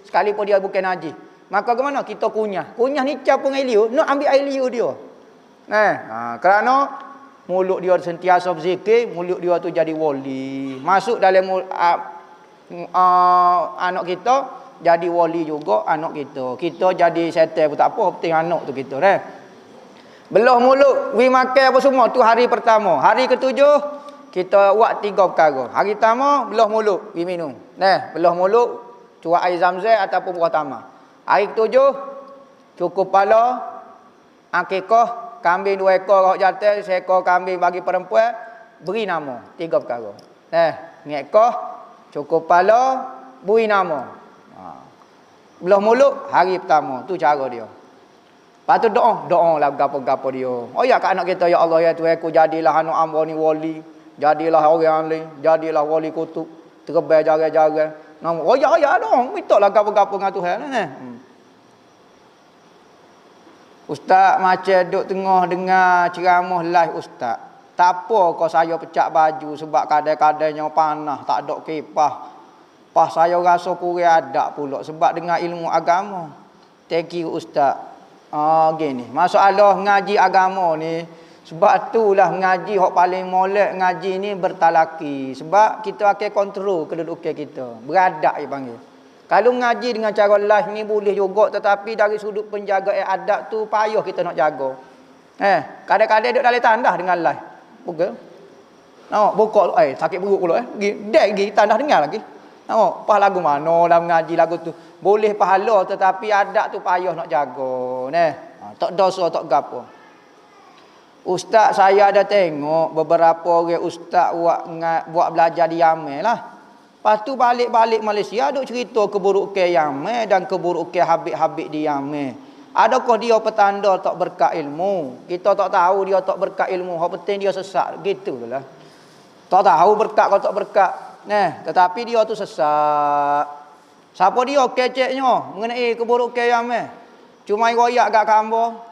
Sekalipun dia bukan najis. Maka ke mana kita kunyah? Kunyah ni capung air liur, nak ambil air liur dia. Kerana mulut dia sentiasa berzikir, mulut dia tu jadi wali. Masuk dalam anak kita jadi wali juga anak kita. Kita jadi setan pun tak apa, penting anak tu kita dah. Belah mulut, wi makan apa semua tu hari pertama. Hari ketujuh kita buat 3 perkara. Hari pertama belah mulut, wi minum. Belah mulut, cuak air Zam-Zam ataupun buah tamar. Hari ketujuh cukup pala, akikah, kambing 2 ekor rok jantan, 1 ekor kambing bagi perempuan, beri nama. 3 perkara. Ngekah, cukup pala, beri nama. Belah mulut hari pertama, tu cara dia. Lepas tu doa lah gapo-gapo dia. Oh ya kat anak kita, ya Allah ya Tuhan aku jadilah anak hamba ni wali, jadilah orang alim, jadilah wali kutub, terbaik jaga-jaga. Nama oh ya doa, minta lah gapo-gapo dengan Tuhan nah. Ustaz macam duk tengah dengar ceramah live ustaz. Tak apa kau saya pecah baju sebab kadang-kadangnya panas, tak ada kipas. Pas saya rasa kurang adab pula sebab dengar ilmu agama. Thank you ustaz. Gini. Masalah ngaji agama ni sebab itulah ngaji hak paling molek ngaji ni bertalaki. Sebab kita akan kontrol kedudukan kita. Beradab dia panggil. Kalau ngaji dengan cara live ni boleh juga, tetapi dari sudut penjagaan adab tu payah kita nak jaga. Kadang-kadang duduk dalam tandas dengan live. Buka. Nampak buka sakit perut pula pergi tandas dengar lagi. Nampak pas lagu mana dalam ngaji lagu tu. Boleh pahala tetapi adab tu payah nak jaga. Tak dosa tak gapo. Ustaz saya ada tengok beberapa orang ustaz buat belajar di Yaman lah. Lepas tu balik-balik Malaysia duk cerita keburukan Yaman dan keburukan habib-habib di Yaman. Adakah dia petanda tak berkat ilmu? Kita tak tahu dia tak berkat ilmu. Hak penting dia sesat. Gitulah. Tak tahu berkat atau tak berkat. Tetapi dia tu sesat. Siapa dia keceknya mengenai keburukan Yaman? Cuma royak kat Kambah.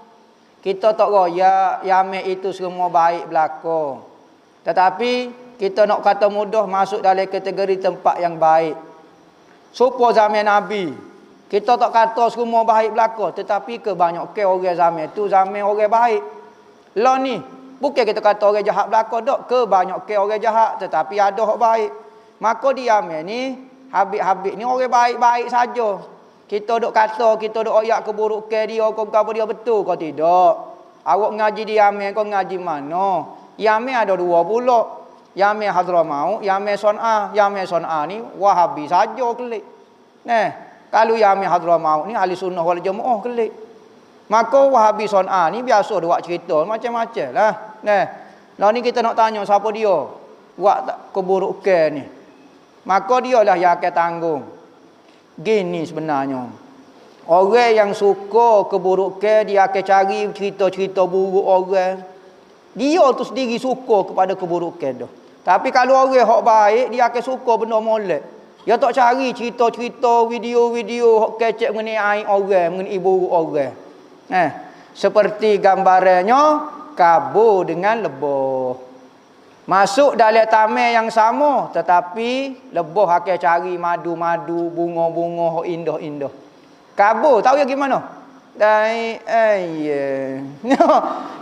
Kita tak royak Yaman itu semua baik belaka. Tetapi kita nak kata mudah masuk dalam kategori tempat yang baik. Supaya zaman Nabi, kita tak kata semua baik belaka, tetapi kebanyakan orang zaman tu zaman orang baik. Lah ni, bukan kita kata orang jahat belaka dak, kebanyakan orang jahat tetapi ada hak baik. Maka di Yaman ni, habib-habib ni orang baik-baik saja. Kita duk kata, kita duk oyak keburukan dia, kau apa dia betul kau tidak. Awak ngaji di Yaman kau ngaji mana? Yaman ada 2 pula. Yaman Hadramaut, Yaman Son'a. Yaman Son'a ni Wahabi saja kelik. Kalau Yaman Hadramaut ni ahli sunnah wal jamaah kelik. Maka Wahabi Son'a ni biasa dia buat cerita macam-macam lah. Lah ni kita nak tanya siapa dia buat keburukan ni. Maka dialah yang akan tanggung. Gini sebenarnya. Orang yang suka keburukan dia akan cari cerita-cerita buruk orang. Dia tu sendiri suka kepada keburukan tu. Tapi kalau orang hak baik, dia akan suka benda molek. Dia tak cari cerita-cerita, video-video hak kecek mengenai aib orang, mengenai buruk orang. Seperti gambarannya kabur dengan lebah. Masuk dalam taman yang sama, tetapi lebah akan cari madu-madu, bunga-bunga hak indah-indah. Kabur, tahu ya gimana?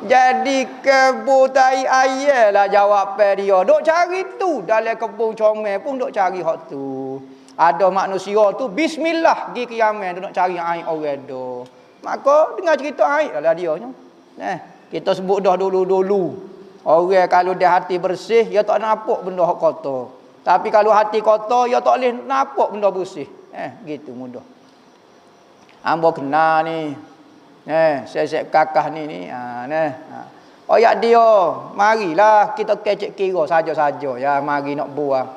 Jadi kebun tai ayah lah jawapan dia. Duk cari tu dalam kebun comel pun duk cari hak tu. Ada manusia tu bismillah pergi ke Yaman duk nak cari air orang tu. Maka dengar cerita air lah dia nya. Kita sebut dah dulu-dulu. Orang kalau dia hati bersih dia tak nampak benda hak kotor. Tapi kalau hati kotor dia tak boleh nampak benda bersih. Gitu mudah. Hamba kenal ni. Saya kakak ni. Oh ya dia, marilah kita kecek kira saja-saja ya, mari nak buang.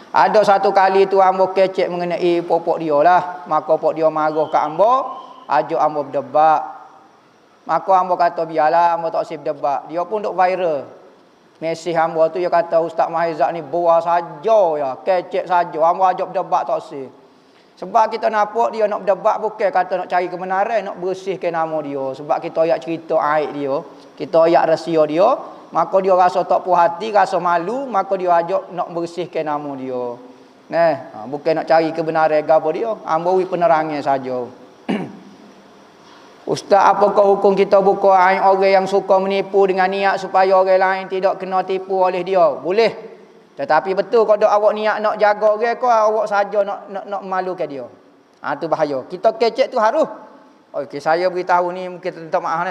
Ada satu kali tu hamba kecek mengenai popok dia lah. Maka popok dia marah kat hamba, ajak hamba berdebat. Maka hamba kata biarlah, hamba tak sip debat. Dia pun duk viral. Mesej hamba tu dia kata Ustaz Mahizat ni buah saja ya, kecek saja. Hamba ajak berdebat tak sih. Sebab kita nampak dia nak berdebat bukan kata nak cari kebenaran, nak bersihkan nama dia. Sebab kita ayat cerita aib dia, kita ayat rahsia dia, maka dia rasa tak puas hati, rasa malu, maka dia ajak nak bersihkan nama dia. Bukan nak cari kebenaran gapo dia, hamba wi penerangnya saja. Ustaz, apakah hukum kita buka aib orang yang suka menipu dengan niat supaya orang lain tidak kena tipu oleh dia? Boleh. Tetapi betul kalau awak niat nak jaga orang kau, awak saja nak malukan dia. Tu bahaya. Kita kecek tu harus. Okey, saya beritahu ni mungkin minta maaf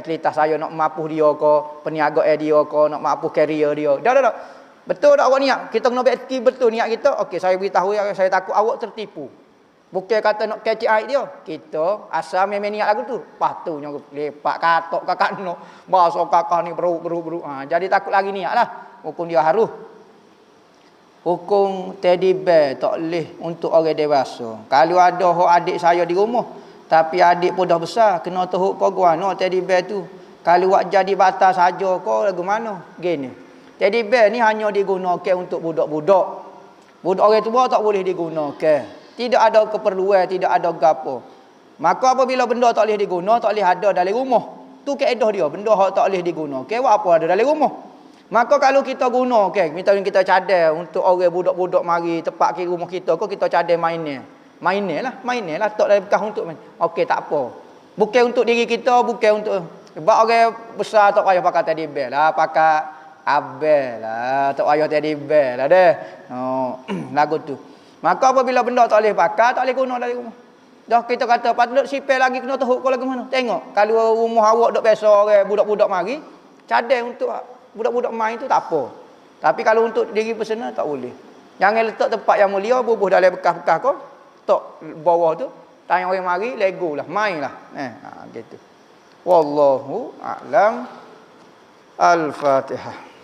cerita saya nak mapuh dia ke, peniaga dia ke, nak mapuh karier dia. Dah. Betul tak awak niat? Kita kena bukti betul niat kita. Okey, saya beritahu saya takut awak tertipu. Bukan kata nak kecek aib dia. Kita asal memang niat lagu tu. Patunya lepak katok kakak no. Bahasa kakak ni beruk. Jadi takut lagi niatlah. Hukum dia harus. Hukum teddy bear tak boleh untuk orang dewasa. Kalau ada hok adik saya di rumah, tapi adik pun dah besar, kena teruk kau guano teddy bear tu. Kalau buat jadi batas saja kau lagu mana? Gini. Teddy bear ni hanya digunakan untuk budak-budak. Budak orang tua tak boleh digunakan. Tidak ada keperluan, tidak ada gapo. Maka apabila benda tak boleh diguna, tak boleh ada dalam rumah. Tu kaedah dia, benda hak tak boleh digunakan, buat apa ada dalam rumah. Maka kalau kita guna, minta kita cadai untuk orang budak-budak mari tepat ke rumah kita, kita cadai mainnya. Mainnya lah, tak ada bekas untuk main. Okey, tak apa. Bukan untuk diri kita, bukan untuk sebab orang besar tak payah pakai teddy bear lah, pakai abel lah, tak payah teddy bear lah deh. Lagu tu. Maka apabila benda tak boleh pakai, tak boleh guna dari rumah. Dah kita kata patut sipel lagi kena teruk kau lagu mana? Tengok, kalau rumah awak dok biasa orang budak-budak mari, cadai untuk budak-budak main tu tak apa. Tapi kalau untuk diri personal tak boleh. Jangan letak tempat yang mulia bubuh dalam bekas-bekas kau. Tok bawah tu tanya orang mari lego lah, main lah. Gitu. Wallahu a'lam. Al-Fatihah.